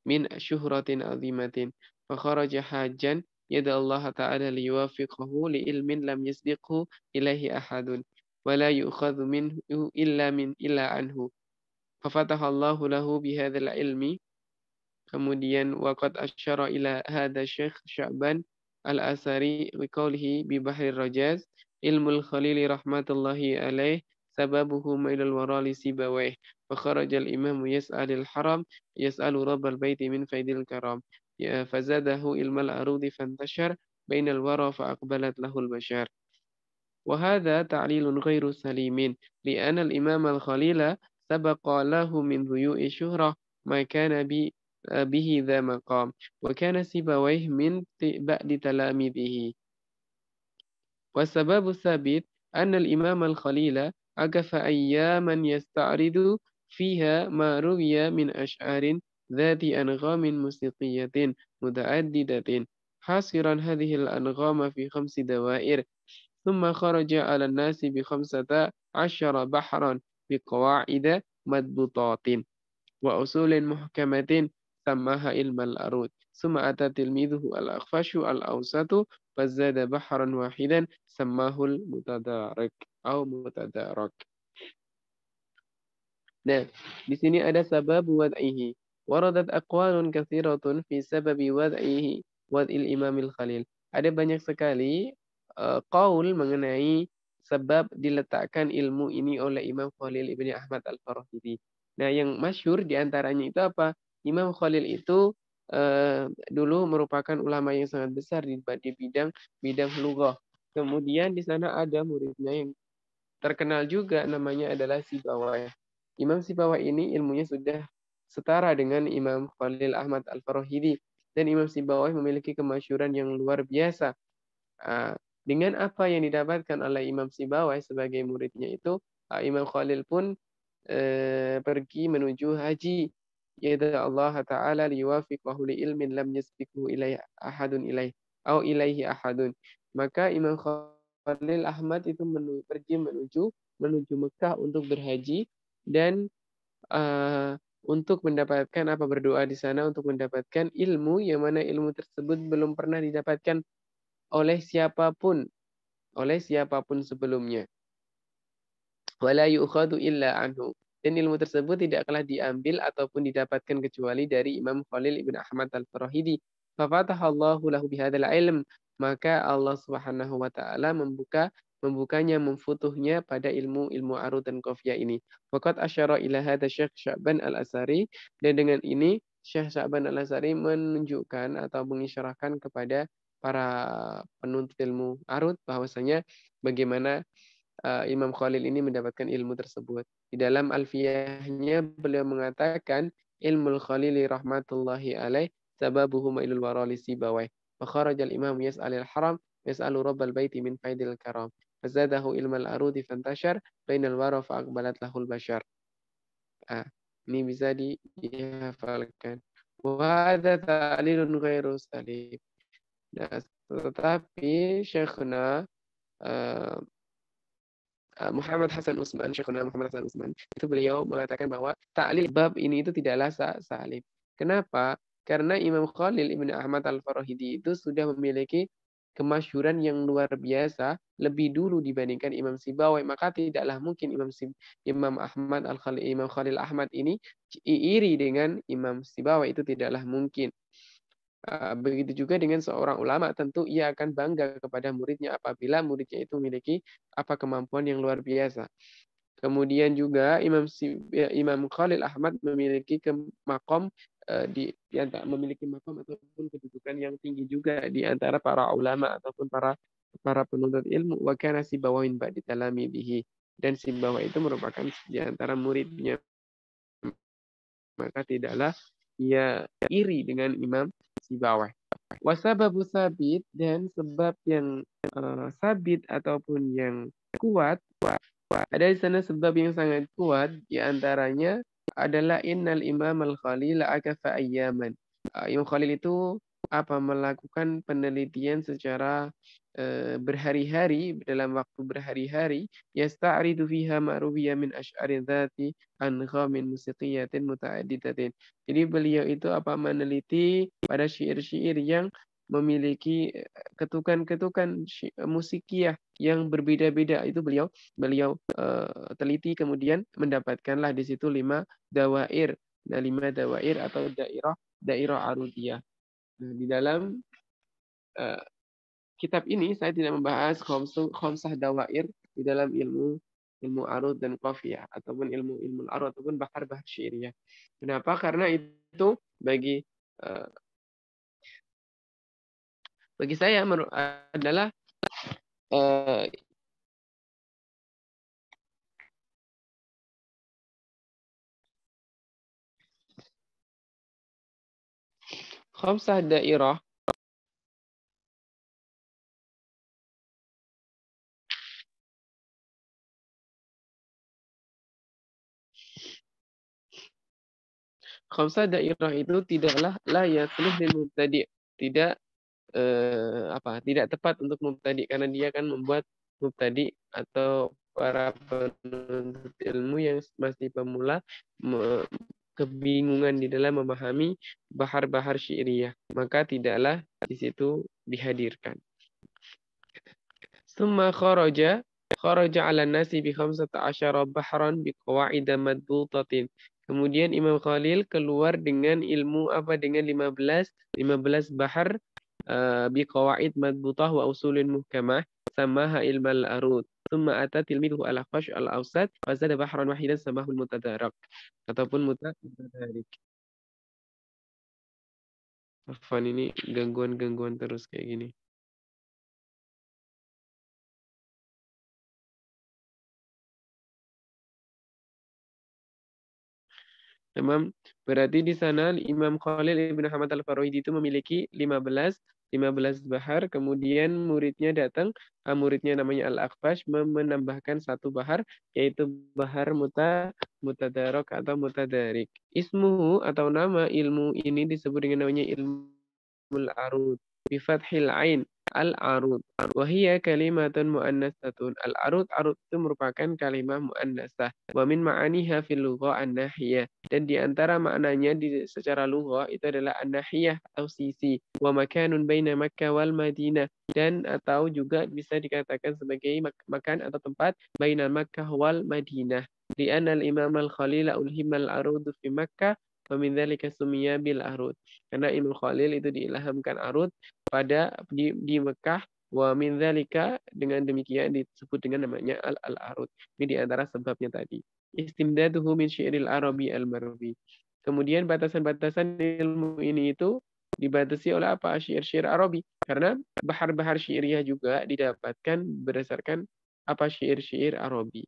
min syuhratin azimatin. Fakharaja hajjan yada Allah Ta'ala liyuwafiqahu li ilmin lam yasbiqhu ilaihi ahadun. Wa la yu'khadhu minhu illa anhu. Fafataha Allahu lahu bihadzal ilmi. Kemudian waqad asyara ila hadha Syekh Sya'ban Al-Asari biqaulihi bi Bahril Rajaz ilmul Khalili rahmatullahi alaih sababuhu mailul wara li Sibawayh fa kharajal imamu yas'alil haram yas'alu rabbal baiti min faidil karam ya fazadahu ilmal arudi fantashar bainal wara fa aqbalat lahul bashar. وهذا تعليل غير سليم لأن الإمام الخليل سبق له من ضيوء الشهرة ما كان به ذا مقام وكان سيبويه من بعد تلاميذه. والسبب الثابت أن الإمام الخليل عكف أياما يستعرض فيها ما روي من أشعار ذات أنغام موسيقية متعددة حاصرا هذه الأنغام في 5 دوائر ثم خرج على الناس ب15 بحرا بقواعد مضبوطات وأصول محكمة سماها علم الأرود ثم أتى تلميذه الأخفش الأوسط فزاد بحرا واحدا سماه المتدارك أو متدارك. Nah, di sini ada sabab wad'ihi. Waradat aqwalun katsiratun fi sababi wad'il Imamil Khalil. Ada banyak sekali qaul mengenai sebab diletakkan ilmu ini oleh Imam Khalil ibni Ahmad Al-Farahidi. Nah, yang masyhur di antaranya itu apa? Imam Khalil itu dulu merupakan ulama yang sangat besar di bidang lughah. Kemudian di sana ada muridnya yang terkenal juga namanya adalah Sibawayh. Imam Sibawayh ini ilmunya sudah setara dengan Imam Khalil Ahmad Al-Farahidi. Dan Imam Sibawayh memiliki kemasyhuran yang luar biasa. Dengan apa yang didapatkan oleh Imam Sibawayh sebagai muridnya itu, Imam Khalil pun pergi menuju haji. Yada Allah Ta'ala liwafiqahu li ilmin lam yasbiqhu ilaihi ahadun ilaihi ahadun. Maka Imam Khalil Ahmad itu pergi menuju Mekah untuk berhaji dan untuk mendapatkan berdoa di sana untuk mendapatkan ilmu yang mana ilmu tersebut belum pernah didapatkan oleh siapapun sebelumnya. Wala yu'khadu illa anhu. Dan ilmu tersebut tidaklah diambil ataupun didapatkan kecuali dari Imam Khalil ibn Ahmad Al-Farahidi. Fafatahallahu lahu bihadzal ilm. Maka Allah Subhanahu wa taala membukanya, memfutuhnya pada ilmu arud dan qafiyah ini. Faqad asyara ila hadza Syekh Sya'ban Al-Asari, dan dengan ini Syekh Sya'ban Al-Asari menunjukkan atau mengisyarahkan kepada para penuntut ilmu arud bahwasanya bagaimana Imam Khalil ini mendapatkan ilmu tersebut. Di dalam Alfiyahnya beliau mengatakan ilmu Khalili rahmatullahi alaih sababuhu mailul warali Sibawayh. Fakharajal imam yas'alil haram yas'alu rabbal baiti min faidil karam. Fazadahu ilmal arudi fantashar bainal wara fa'aqbalat lahul bashar. Ini bisa dihafalkan. Wa hadza ta'lilun ghairu salim. Nah, tetapi Syekhna Muhammad Hasan Utsman, Syekhuna Muhammad Hasan Utsman, itu beliau mengatakan bahwa ta'lil bab ini itu tidaklah salib. Kenapa? Karena Imam Khalil Ibn Ahmad Al-Farahidi itu sudah memiliki kemasyhuran yang luar biasa lebih dulu dibandingkan Imam Sibawai, maka tidaklah mungkin Imam Khalil Ahmad ini iri dengan Imam Sibawai, itu tidaklah mungkin. Begitu juga dengan seorang ulama, tentu ia akan bangga kepada muridnya apabila muridnya itu memiliki kemampuan yang luar biasa. Kemudian juga Imam Khalil Ahmad memiliki makom memiliki makom ataupun kedudukan yang tinggi juga di antara para ulama ataupun para penuntut ilmu. Wa kana Sibawaihi ba'di talamidihi, dan Sibawai itu merupakan di antara muridnya, maka tidaklah ia iri dengan Imam Sibawai. Wasababu sabit, dan sebab yang sabit ataupun yang kuat, ada di sana sebab yang sangat kuat, di antaranya adalah innal Imam Al-Khalil akafa ayyaman. Imam Khalil itu melakukan penelitian secara berhari-hari, dalam waktu berhari-hari, yasta'ridu fiha ma'ruwiya min asy'ari dzati an ghamin musiqiyatin muta'addidatin. Jadi beliau itu meneliti pada syair-syair yang memiliki ketukan-ketukan musikiyah yang berbeda-beda. Itu beliau teliti, kemudian mendapatkanlah di situ 5 dawair. Nah, 5 dawair atau dairah arudiyah. Nah, di dalam uh, kitab ini saya tidak membahas khamsah dawair di dalam ilmu arud dan qafiyah, ataupun ilmu arud ataupun bahar syairiyah. Kenapa? Karena itu uh, bagi saya adalah uh, khamsah dairah. Khamsah dairah itu tidaklah la yaslih lil mubtadi'. Tidak tidak tepat untuk mubtadi, karena dia akan membuat mubtadi atau para penuntut ilmu yang masih pemula kebingungan di dalam memahami bahar-bahar syairiyah, maka tidaklah di situ dihadirkan. Summa kharaja 'ala nasi bi 15 bahran bi qawaid madbutatin. Kemudian Imam Khalil keluar dengan ilmu dengan 15 bahar bi qawaid madbutah wa usulin muhkamah, samaha ilmal arud. Thumma ata tilmiduhu al-Akhfash al-Awsat wa zada bahran wahidan samahu al-Mutadarak, ataupun mutadarik. Afwan, ini gangguan-gangguan terus kayak gini. Tamam. Berarti di sana Imam Khalil Ibn Ahmad Al-Farahidi itu memiliki 15 bahar. Kemudian muridnya datang, muridnya namanya Al-Akhfash, menambahkan 1 bahar, yaitu bahar mutadarok atau mutadarik. Ismuhu atau nama ilmu ini disebut dengan namanya ilmu al-arud. Bifathil ain, al-arud. Wahiyya kalimatun mu'annasatun. Al-arud, arud itu merupakan kalimah mu'annasah. Wa min ma'aniha fil lugha an-nahiyah. Dan di antara maknanya secara lughah itu adalah an-nahiyah atau sisi. Wa makanun baina Makkah wal Madinah. Dan atau juga bisa dikatakan sebagai makan atau tempat baina Makkah wal Madinah. Li'anna al-imam al-Khalil ulhimal arudu fi Makkah wa min dzalika sumiya bil arud. Karena Imam Khalil itu diilhamkan arud di Mekah, wa min dzalika, dengan demikian disebut dengan namanya al-arud. Ini di antara sebabnya tadi. Istimdaduhu min syi'ril arabi al-marwi. Kemudian batasan-batasan ilmu ini itu dibatasi oleh syair-syair Arabi. Karena bahar-bahar syairiyah juga didapatkan berdasarkan syair-syair Arabi.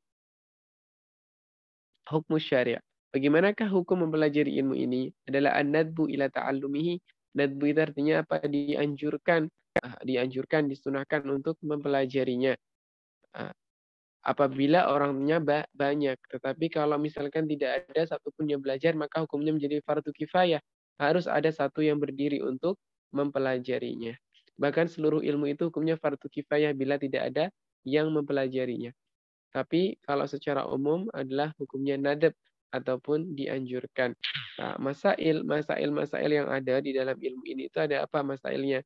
Hukum syariah. Bagaimanakah hukum mempelajari ilmu ini? Adalah an-nadbu ila ta'allumihi. Nadbu itu artinya dianjurkan, disunahkan untuk mempelajarinya. Apabila orangnya banyak. Tetapi kalau misalkan tidak ada satupun yang belajar, maka hukumnya menjadi fardu kifayah. Harus ada satu yang berdiri untuk mempelajarinya. Bahkan seluruh ilmu itu hukumnya fardu kifayah bila tidak ada yang mempelajarinya. Tapi kalau secara umum adalah hukumnya nadab ataupun dianjurkan. Nah, masail yang ada di dalam ilmu ini itu ada apa masailnya?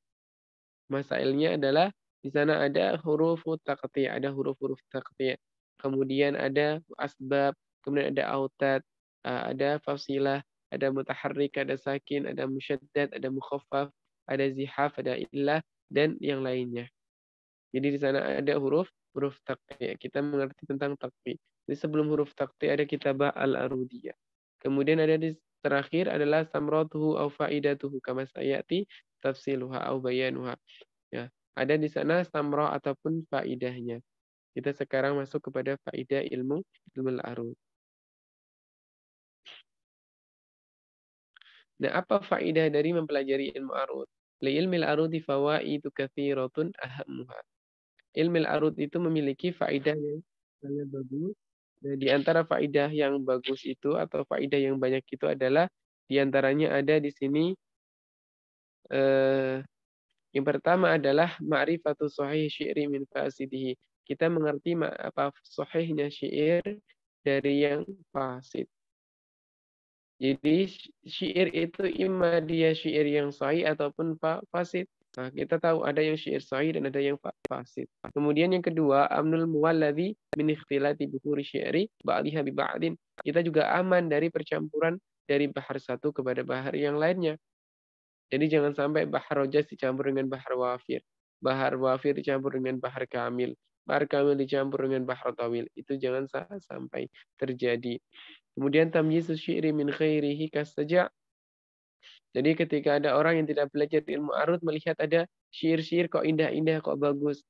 Masailnya adalah di sana ada huruf taqti', ada huruf-huruf taqti'. Kemudian ada asbab, kemudian ada autad, ada fasilah, ada mutaharrik, ada sakin, ada musyaddad, ada mukhaffaf, ada zihaf, ada illah, dan yang lainnya. Jadi di sana ada huruf taqti. Kita mengerti tentang taqti. Jadi sebelum huruf taqti ada kitabah al-arudiyah. Kemudian ada di terakhir adalah samratuhu au faidatuhu kama sayati tafsiluha au bayanuha. Ya, ada di sana samrah ataupun faidahnya. Kita sekarang masuk kepada faidah ilmu al-arud. Nah, apa faidah dari mempelajari ilmu arud? Li ilmil arudi fawaidu katsiratun ahammuha. Ilmu arud itu memiliki faidah yang sangat bagus. Nah, di antara faidah yang bagus itu atau faidah yang banyak itu adalah di antaranya ada di sini eh, yang pertama adalah ma'rifatu sahih syi'ri min fasidihi. Kita mengerti apa sahihnya syair dari yang fasid. Jadi syair itu imma dia syair yang sahih ataupun fasid. Nah, kita tahu ada yang syair sahih dan ada yang fasid. Kemudian yang kedua, amnul muwalladhi min ikhtilati bukhuri syairi ba'diha bi ba'din. Kita juga aman dari percampuran dari bahar satu kepada bahar yang lainnya. Jadi jangan sampai bahar rojas dicampur dengan bahar wafir. Bahar wafir dicampur dengan bahar kamil. Bahar kamil dicampur dengan bahar tawil. Itu jangan sampai terjadi. Kemudian tamyiz syi'ri min khairihi kasaja. Jadi ketika ada orang yang tidak belajar ilmu arud melihat ada syair-syair kok indah-indah, kok bagus.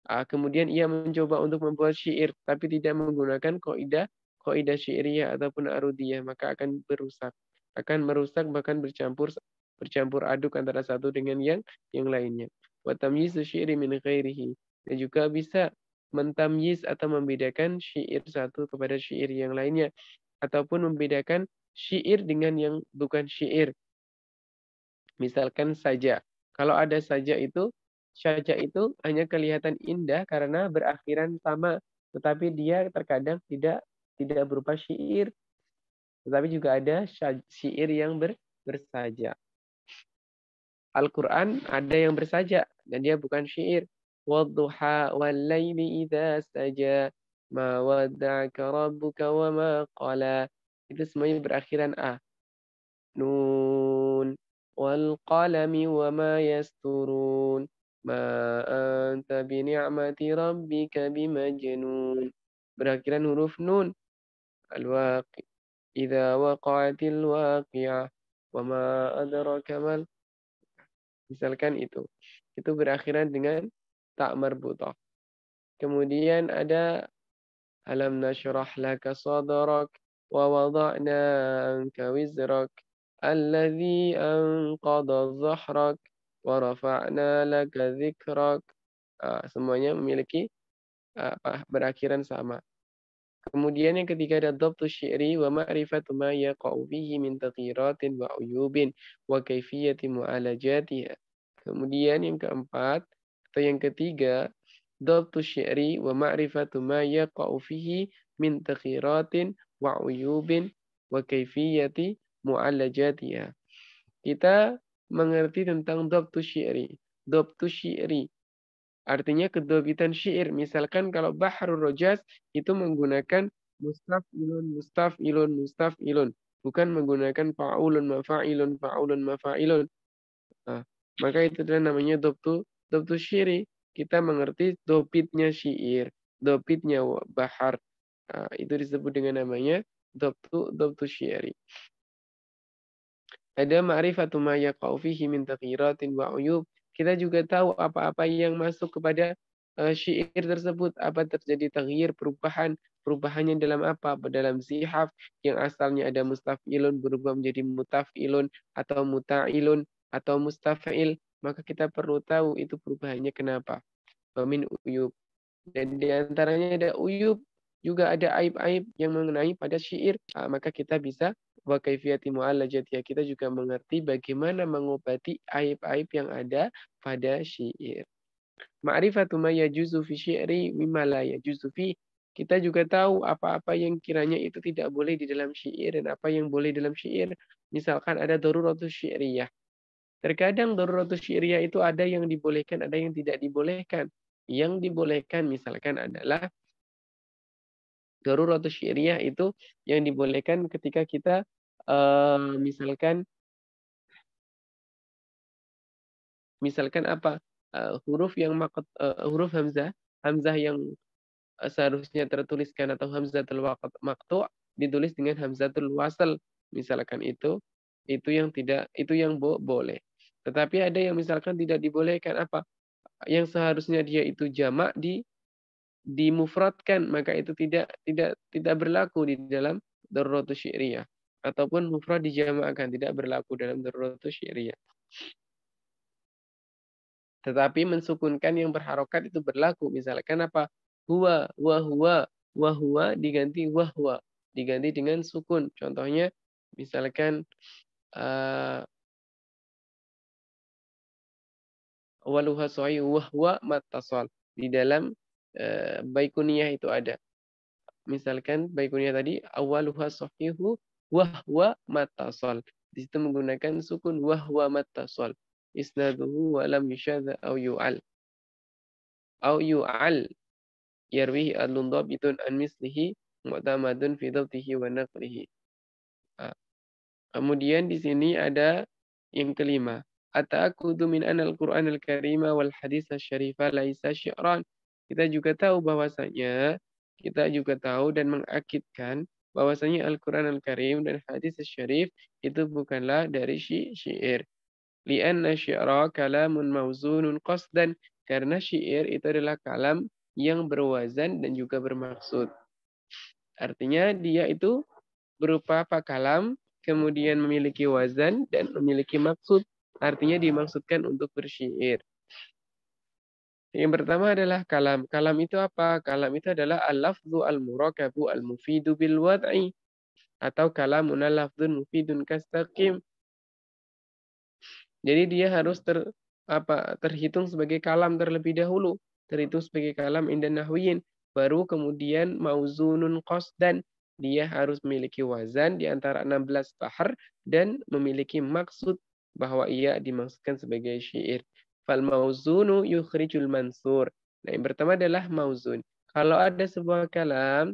Kemudian ia mencoba untuk membuat syair tapi tidak menggunakan kaidah syairiyah ataupun arudiyah, maka akan berusak. Akan merusak bahkan bercampur aduk antara satu dengan yang lainnya. Wa tamyiz syi'ri min khairihi. Dan juga bisa mentamyiz atau membedakan syair satu kepada syair yang lainnya ataupun membedakan syair dengan yang bukan syair. Misalkan saja. Kalau ada saja itu hanya kelihatan indah karena berakhiran sama, tetapi dia terkadang tidak berupa syair. Tetapi juga ada syair yang bersaja. Al-Quran ada yang bersaja dan dia bukan syair. Wadduha wal laili idza saja ma wadda'aka rabbuka wa ma qala. Itu semuanya berakhiran a. Nun wal qalami wa ma yasturun ma anta bi ni'mati rabbika bimajnun. Berakhiran huruf nun. Al-waqi idza waqa'atil waqi'ah wa ma adraka mal. Misalkan itu. Itu berakhiran dengan tak marbutah. Kemudian ada alam nashrah laka sadrak wa wada'na anka wizrak alladhi anqadha dhahrak wa rafa'na laka dhikrak. Semuanya memiliki berakhiran sama. Kemudian yang ketiga ada dhabtu syi'ri wa ma'rifatu ma yaqa'u fihi min taghiratin wa uyubin wa kaifiyati mu'alajatiha. Kemudian yang keempat atau yang ketiga dhabtu syi'ri wa ma'rifatu ma yaqa'u fihi min taghiratin wa uyubin wa kaifiyati mu'alajatiha. Kita mengerti tentang dhabtu syi'ri. Dhabtu syi'ri artinya kedobitan syair. Misalkan kalau Bahrul Rojas itu menggunakan mustaf'ilun, mustaf'ilun, mustaf'ilun. Bukan menggunakan fa'ulun, mafa'ilun, fa'ulun, mafa'ilun. Nah, maka itu adalah namanya dobtu syiri. Kita mengerti dobitnya syair, dobitnya bahar. Itu disebut dengan namanya dobtu syiri. Ada ma'rifatu ma yaqa'u fihi min taghiratin wa uyub. Kita juga tahu apa-apa yang masuk kepada syair tersebut, apa terjadi taghyir, perubahan. Perubahannya dalam apa? Dalam zihaf yang asalnya ada mustaf'ilun berubah menjadi mutaf'ilun atau muta'ilun atau mustaf'il, maka kita perlu tahu itu perubahannya kenapa. Min uyub. Dan di antaranya ada uyub, juga ada aib-aib yang mengenai pada syair. Maka kita bisa wa kaifiyati mu'alajatiha, kita juga mengerti bagaimana mengobati aib-aib yang ada pada syair. Ma'rifatu ma yajuzu fi syi'ri mimma la yajuzu fi. Kita juga tahu apa-apa yang kiranya itu tidak boleh di dalam syair dan apa yang boleh dalam syair. Misalkan ada daruratus syi'riyah. Terkadang daruratus syi'riyah itu ada yang dibolehkan, ada yang tidak dibolehkan. Yang dibolehkan misalkan adalah daruratus syi'riyah itu yang dibolehkan ketika kita misalkan Misalkan apa? Huruf yang huruf hamzah yang seharusnya tertuliskan atau hamzatul maqtu' ditulis dengan hamzatul wasl. Misalkan itu yang tidak, itu yang boleh. Tetapi ada yang misalkan tidak dibolehkan apa? Yang seharusnya dia itu jamak dimufradkan, maka itu tidak berlaku di dalam daruratus syi'riyah. Ataupun mufrad dijamakkan, tidak berlaku dalam daruratus syi'riyah. Tetapi mensukunkan yang berharokat itu berlaku. Misalkan apa? Huwa, wa huwa diganti wahwa. Diganti dengan sukun. Contohnya, misalkan waluha so'i wahwa mattasal. Di dalam baikuniyah itu ada. Misalkan baikuniyah tadi, awaluha sohihu wahwa mattasal. Di situ menggunakan sukun wahwa mattasal. Isnaduhu walam yushadha au yu'al. Au yu'al. Yarwihi al-lundabitun an mislihi mu'tamadun fi dhabtihi wa naqlihi. Kemudian di sini ada yang kelima. At-ta'akkudu min anna al-Qur'an al-Karima wal hadis asy-syarifa laisa syi'ran. Kita juga tahu dan mengakidkan bahwasanya Al-Qur'an Al-Karim dan hadis syarif itu bukanlah dari syair. Li'anna syi'ra kalamun mawzunun qasdan. Karena syair itu adalah kalam yang berwazan dan juga bermaksud. Artinya dia itu berupa kalam, kemudian memiliki wazan dan memiliki maksud. Artinya dimaksudkan untuk bersyair. Yang pertama adalah kalam. Kalam itu apa? Kalam itu adalah al-lafzu al-murakabu al-mufidu bil wad'i. Atau kalamun al-lafzun mufidun kastaqim. Jadi dia harus terhitung sebagai kalam terlebih dahulu. Terhitung sebagai kalam indan nahwiyin. Baru kemudian mauzunun qasdan. Dia harus memiliki wazan di antara 16 bahar dan memiliki maksud bahwa ia dimaksudkan sebagai syair. Fal mauzunu yukhrijul mansur. Nah, yang pertama adalah mauzun. Kalau ada sebuah kalam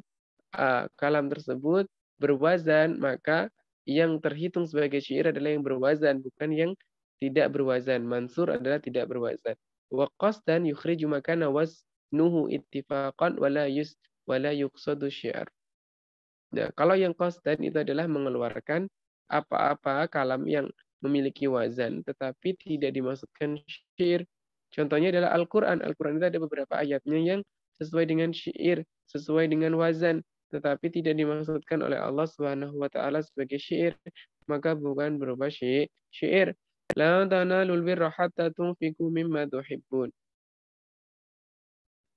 tersebut berwazan, maka yang terhitung sebagai syair adalah yang berwazan, bukan yang tidak berwazan. Mansur adalah tidak berwazan. Wa qasdan yukhriju makana wasnuhu ittifaqan wala yuqsadu syi'r. Nah, kalau yang qasdan itu adalah mengeluarkan apa-apa kalam yang memiliki wazan tetapi tidak dimaksudkan syair. Contohnya adalah Al-Qur'an. Al-Qur'an itu ada beberapa ayatnya yang sesuai dengan syair, sesuai dengan wazan, tetapi tidak dimaksudkan oleh Allah Subhanahu wa taala sebagai syair, maka bukan berupa syair. La tanalul birra hatta tunfiqu mimma tuhibbun.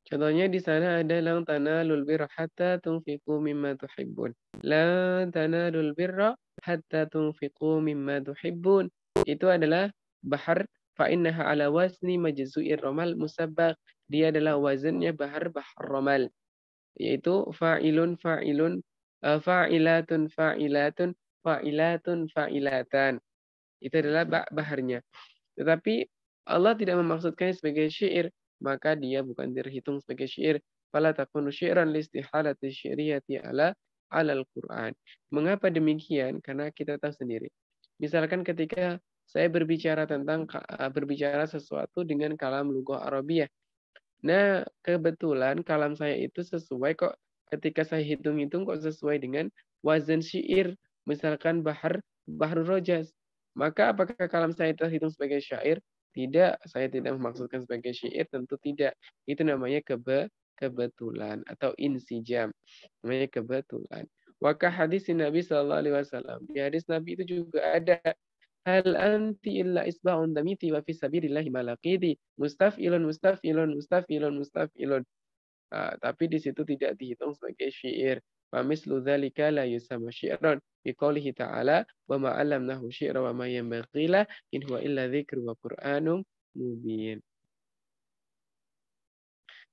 Contohnya di sana ada lan tanalul birra hatta tunfiqu mimma tuhibbun. Lan tanalul birra hatta tunfiqu mimma tuhibbun. Itu adalah bahar fa innaha ala wazni majzu'ir ramal musabbaq. Dia adalah wazannya bahar ramal, yaitu fa'ilun fa'ilatun fa'ilatan. Itu adalah baharnya. Tetapi Allah tidak memaksudkannya sebagai syair, maka dia bukan terhitung sebagai syair. Fala takunu syi'ran listihalati syiriyati ala al-Qur'an. Mengapa demikian? Karena kita tahu sendiri. Misalkan ketika saya berbicara sesuatu dengan kalam lughah Arabiyah. Nah, kebetulan kalam saya itu sesuai kok, ketika saya hitung-hitung kok sesuai dengan wazan syair. Misalkan Bahrul Rojaz. Maka apakah kalam saya terhitung sebagai syair? Tidak, saya tidak memaksudkan sebagai syair, tentu tidak. Itu namanya kebetulan atau insijam. Namanya kebetulan. Wakah hadis Nabi Sallallahu Alaihi Wasallam. Di hadis Nabi itu juga ada hal anti illa isba'un damiti wa fi sabilillahi malaqidi. Mustafilun. Tapi di situ tidak dihitung sebagai syair. Famislu dzalika la yusamma syi'ran. Biqaulihi ta'ala wa ma 'allamnahu syi'ra wa ma yanbaghi la in huwa illa dzikru wa qur'anum mubin.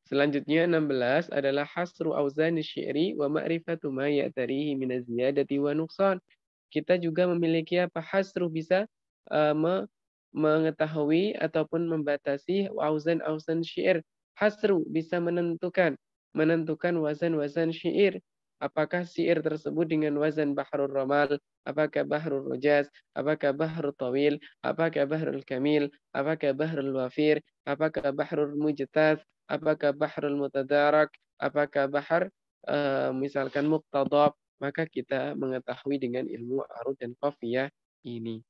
Selanjutnya 16 adalah hasru auzani syi'ri wa ma'rifatu ma ya'tarihi min ziyadati wa nuqsan. Kita juga memiliki hasru, bisa mengetahui ataupun membatasi auzan syair. Hasru bisa menentukan wazan-wazan syair. Apakah syair tersebut dengan wazan bahrul ramal, apakah bahrul rujaz, apakah bahrul tawil, apakah bahrul kamil, apakah bahrul wafir, apakah bahrul mujtaz, apakah bahrul mutadarak, apakah bahar misalkan muqtadab, maka kita mengetahui dengan ilmu arud dan qafiyah ini.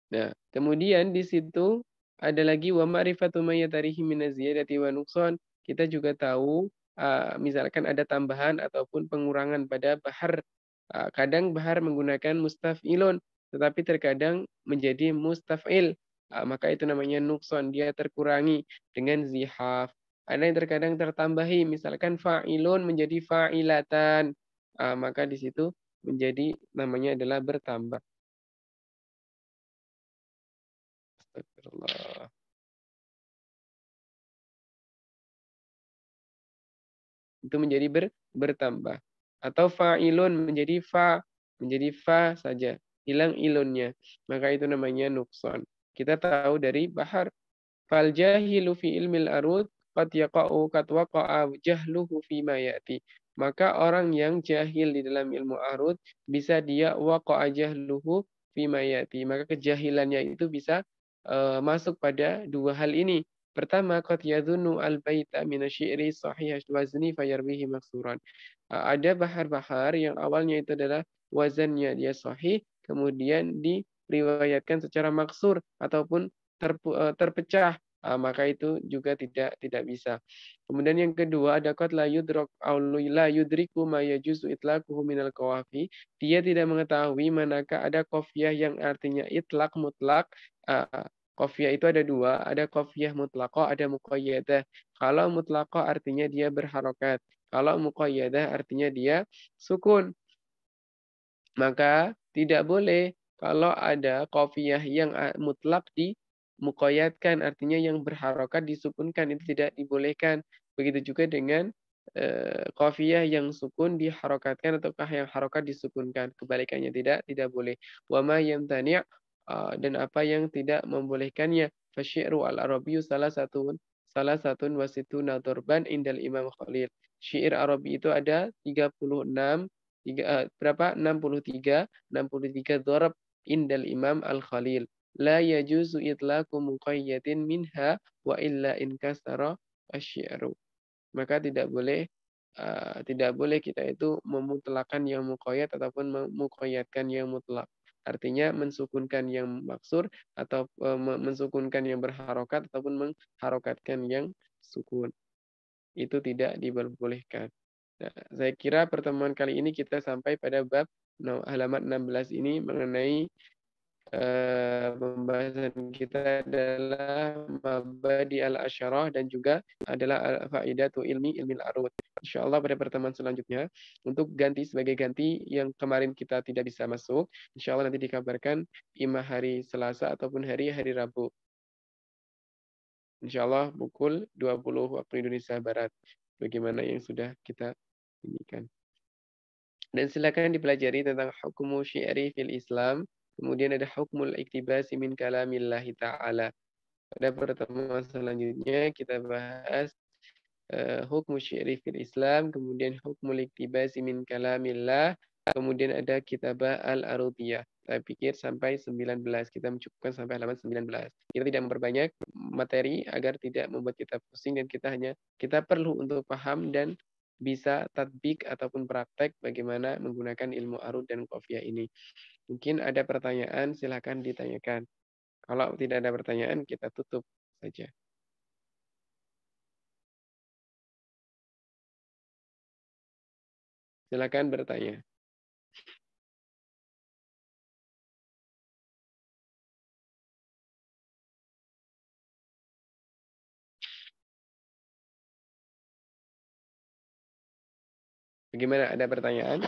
Nah, kemudian di situ ada lagi wa ma'rifatu ma yatarihi min ziyadati wa nuqsan. Kita juga tahu misalkan ada tambahan ataupun pengurangan pada bahar. Kadang bahar menggunakan mustaf'ilun, tetapi terkadang menjadi mustaf'il. Maka itu namanya nuqsan, dia terkurangi dengan zihaf. Ada yang terkadang tertambahi, misalkan fa'ilun menjadi fa'ilatan. Maka di situ menjadi namanya adalah bertambah. Astagfirullah. Itu menjadi bertambah. Atau fa'ilun menjadi fa saja, hilang ilunnya. Maka itu namanya nukson. Kita tahu dari bahar. Fal jahilu fi ilmil arud qad yaqa'u qad waqa'a jahluhu fi ma ya'ti. Maka orang yang jahil di dalam ilmu arud bisa dia waqa'a jahluhu fi ma ya'ti. Maka kejahilannya itu bisa masuk pada dua hal ini. Pertama, qad yadhunnu al-baita min asy-syi'ri sahih wazni fayarwihi maksuran. Ada bahar-bahar yang awalnya itu adalah wazannya dia sahih, kemudian diriwayatkan secara maksur ataupun terpecah. Maka itu juga tidak bisa. Kemudian yang kedua ada qad la yudrak aw la yudriku ma yajuzu itlaquhu minal qawafi. Dia tidak mengetahui manakah ada qafiyah yang artinya itlaq mutlak. Qafiyah itu ada dua, ada qafiyah mutlaqah, ada muqayyadah. Kalau mutlaqah artinya dia berharokat. Kalau muqayyadah artinya dia sukun. Maka tidak boleh kalau ada qafiyah yang mutlak dimuqayyadkan, artinya yang berharokat disukunkan, itu tidak dibolehkan. Begitu juga dengan qafiyah yang sukun diharokatkan ataukah yang harokat disukunkan. Kebalikannya tidak boleh. Wa ma yamtani' dan apa yang tidak membolehkannya. Fasyi'ru al-arabiyyu salah satu wasituna dorban indal Imam Khalil. Syair Arabi itu ada 36 berapa? 63 dhorab indal Imam Al-Khalil. La yajuzu itlaqu muqayyadin minha wa illa in kasara asyi'ru. Maka tidak boleh kita itu memutlakan yang muqayyad ataupun memuqayyadkan yang mutlak. Artinya mensukunkan yang maksur atau mensukunkan yang berharokat ataupun mengharokatkan yang sukun. Itu tidak diperbolehkan. Nah, saya kira pertemuan kali ini kita sampai pada bab halaman 16 ini mengenai pembahasan kita adalah mabadi al-asyarah dan juga adalah faidatu ilmi al-arud. Insyaallah pada pertemuan selanjutnya untuk sebagai ganti yang kemarin kita tidak bisa masuk, insyaallah nanti dikabarkan imah hari Selasa ataupun hari Rabu. Insyaallah pukul 20 waktu Indonesia Barat. Bagaimana yang sudah kita inikan. Dan silakan dipelajari tentang hukum syi'ri fil Islam. Kemudian ada hukmul iktibasi min kalamillahi ta'ala. Pada pertemuan selanjutnya kita bahas hukum syi'ri fil Islam. Kemudian hukmul iktibasi min kalamillah. Kemudian ada kitabah al-arudiyah. Saya pikir sampai 19. Kita mencukupkan sampai halaman 19. Kita tidak memperbanyak materi agar tidak membuat kita pusing dan kita perlu untuk paham dan bisa tatbik ataupun praktek bagaimana menggunakan ilmu arud dan qafiyah ini. Mungkin ada pertanyaan, silakan ditanyakan. Kalau tidak ada pertanyaan, kita tutup saja. Silakan bertanya. Bagaimana, ada pertanyaan?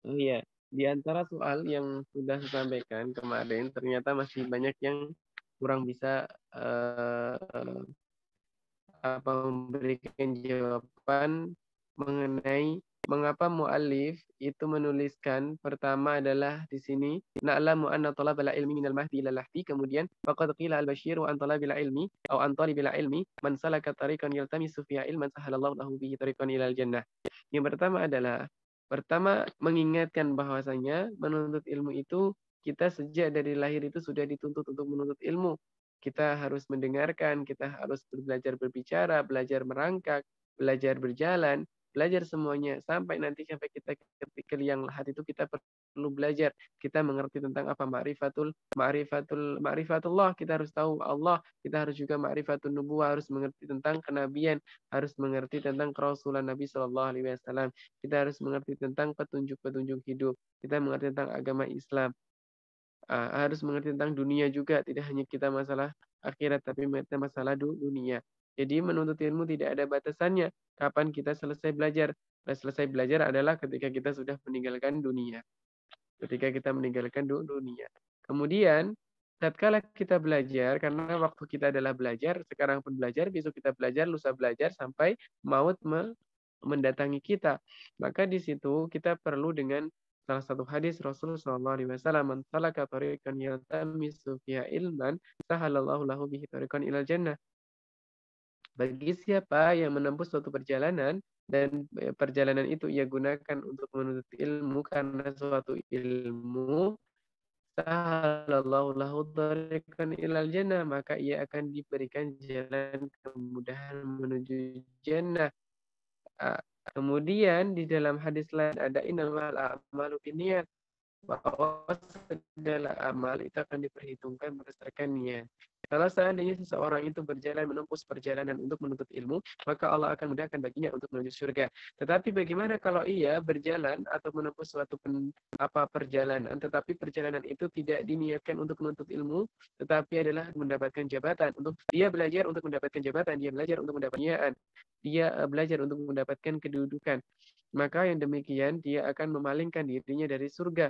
Oh iya, di antara soal yang sudah saya sampaikan kemarin, ternyata masih banyak yang kurang bisa memberikan jawaban mengenai mengapa muallif itu menuliskan pertama adalah di sini na'lamu anna talabal ilmi minal mahdi ilal lahdi, kemudian faqad qila al-basyiru an talabil ilmi atau an talibil ilmi man salaka tariqan yaltamisu fiha ilman sahalallahu lahu bihi tariqan ilal jannah. Yang pertama adalah mengingatkan bahwasanya menuntut ilmu itu kita sejak dari lahir itu sudah dituntut untuk menuntut ilmu. Kita harus mendengarkan, kita harus belajar berbicara, belajar merangkak, belajar berjalan, belajar semuanya sampai nanti sampai kita ke liang lahat itu kita perlu belajar. Kita mengerti tentang apa ma'rifatullah, kita harus tahu Allah, kita harus juga ma'rifatun nubuwah, harus mengerti tentang kenabian, harus mengerti tentang kerasulan Nabi Shallallahu alaihi wasallam. Kita harus mengerti tentang petunjuk-petunjuk hidup. Kita mengerti tentang agama Islam. Harus mengerti tentang dunia juga, tidak hanya kita masalah akhirat, tapi kita masalah dunia. Jadi menuntut ilmu tidak ada batasannya. Kapan kita selesai belajar? Nah, selesai belajar adalah ketika kita sudah meninggalkan dunia. Ketika kita meninggalkan dunia. Kemudian, tatkala kita belajar, karena waktu kita adalah belajar, sekarang pun belajar, besok kita belajar, lusa belajar, sampai maut mendatangi kita. Maka di situ kita perlu dengan salah satu hadis Rasulullah SAW, "Man salaka tariqan yaltamisu fiha ilman, sahalallahu lahu bihi tariqan ilal jannah." Bagi siapa yang menempuh suatu perjalanan dan perjalanan itu ia gunakan untuk menuntut ilmu, karena suatu ilmu, sahalallahu lahu tariqan ilal jannah, maka ia akan diberikan jalan kemudahan menuju jannah. Kemudian di dalam hadis lain ada innamal a'malu binniyat, bahwa segala amal itu akan diperhitungkan berdasarkan niat. Kalau seandainya seseorang itu berjalan menempuh perjalanan untuk menuntut ilmu, maka Allah akan mudahkan baginya untuk menuju surga. Tetapi bagaimana kalau ia berjalan atau menempuh suatu perjalanan, tetapi perjalanan itu tidak diniatkan untuk menuntut ilmu, tetapi adalah mendapatkan jabatan. Untuk dia belajar untuk mendapatkan jabatan, dia belajar untuk mendapatkan niat, dia belajar untuk mendapatkan kedudukan. Maka yang demikian dia akan memalingkan dirinya dari surga.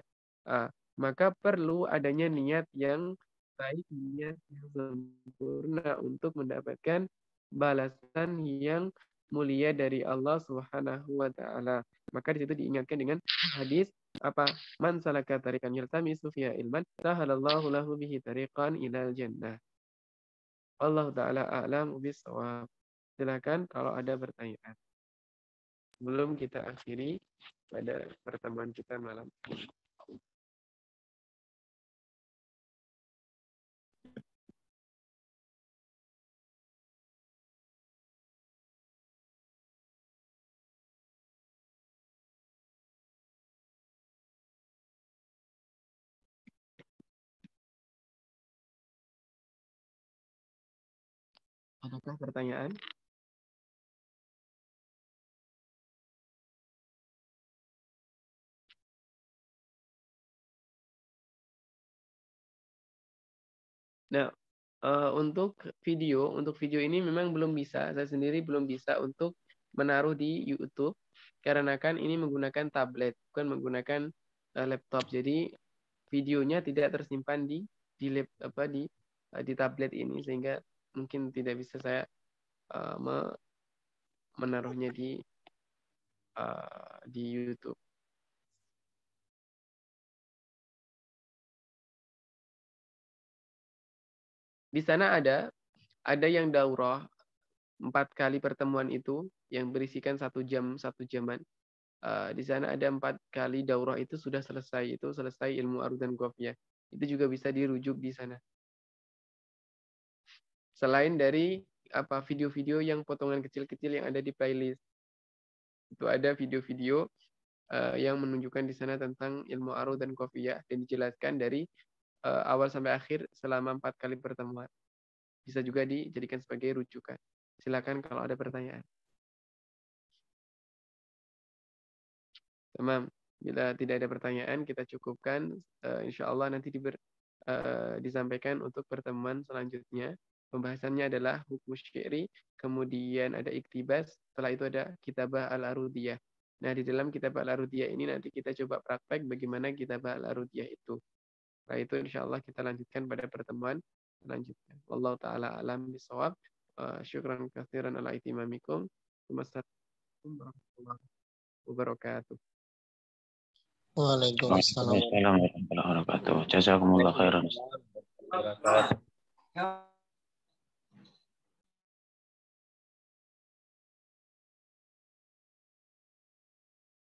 Maka perlu adanya niat yang baik, niat yang sempurna untuk mendapatkan balasan yang mulia dari Allah Subhanahu wa taala. Maka di situ diingatkan dengan hadis man salaka tariqan yaltamisu fiha ilman sahalallahu lahu bihi tariqan ilal jannah. Allah taala a'lam bishawab. Silakan kalau ada pertanyaan. Belum kita akhiri pada pertemuan kita malam ini. Adakah pertanyaan? Nah, untuk video ini memang belum bisa, saya sendiri belum bisa untuk menaruh di YouTube karena kan ini menggunakan tablet, bukan menggunakan laptop. Jadi videonya tidak tersimpan di lap, di tablet ini, sehingga mungkin tidak bisa saya menaruhnya di YouTube. Di sana ada yang daurah 4 kali pertemuan itu yang berisikan 1 jam 1 jaman. Di sana ada 4 kali daurah itu sudah selesai, itu selesai ilmu arud dan qafiyah. Itu juga bisa dirujuk di sana. Selain dari video-video yang potongan kecil-kecil yang ada di playlist, itu ada video-video yang menunjukkan di sana tentang ilmu arud dan qafiyah dan dijelaskan dari awal sampai akhir selama 4 kali pertemuan. Bisa juga dijadikan sebagai rujukan. Silakan kalau ada pertanyaan. Tamam. Bila tidak ada pertanyaan, kita cukupkan. Insya Allah nanti disampaikan untuk pertemuan selanjutnya. Pembahasannya adalah hukum syiri, kemudian ada iktibas, setelah itu ada kitabah al-arudiyah. Nah, di dalam kitabah al-arudiyah ini nanti kita coba praktek bagaimana kitabah al-arudiyah itu. Setelah itu insya Allah kita lanjutkan pada pertemuan selanjutnya. Wallahu ta'ala alam bisawab. Syukran katsiran ala itimamikum. Wassalamualaikum warahmatullahi wabarakatuh. Waalaikumsalam. Waalaikumsalam warahmatullahi wabarakatuh. Jazakumullah khairan.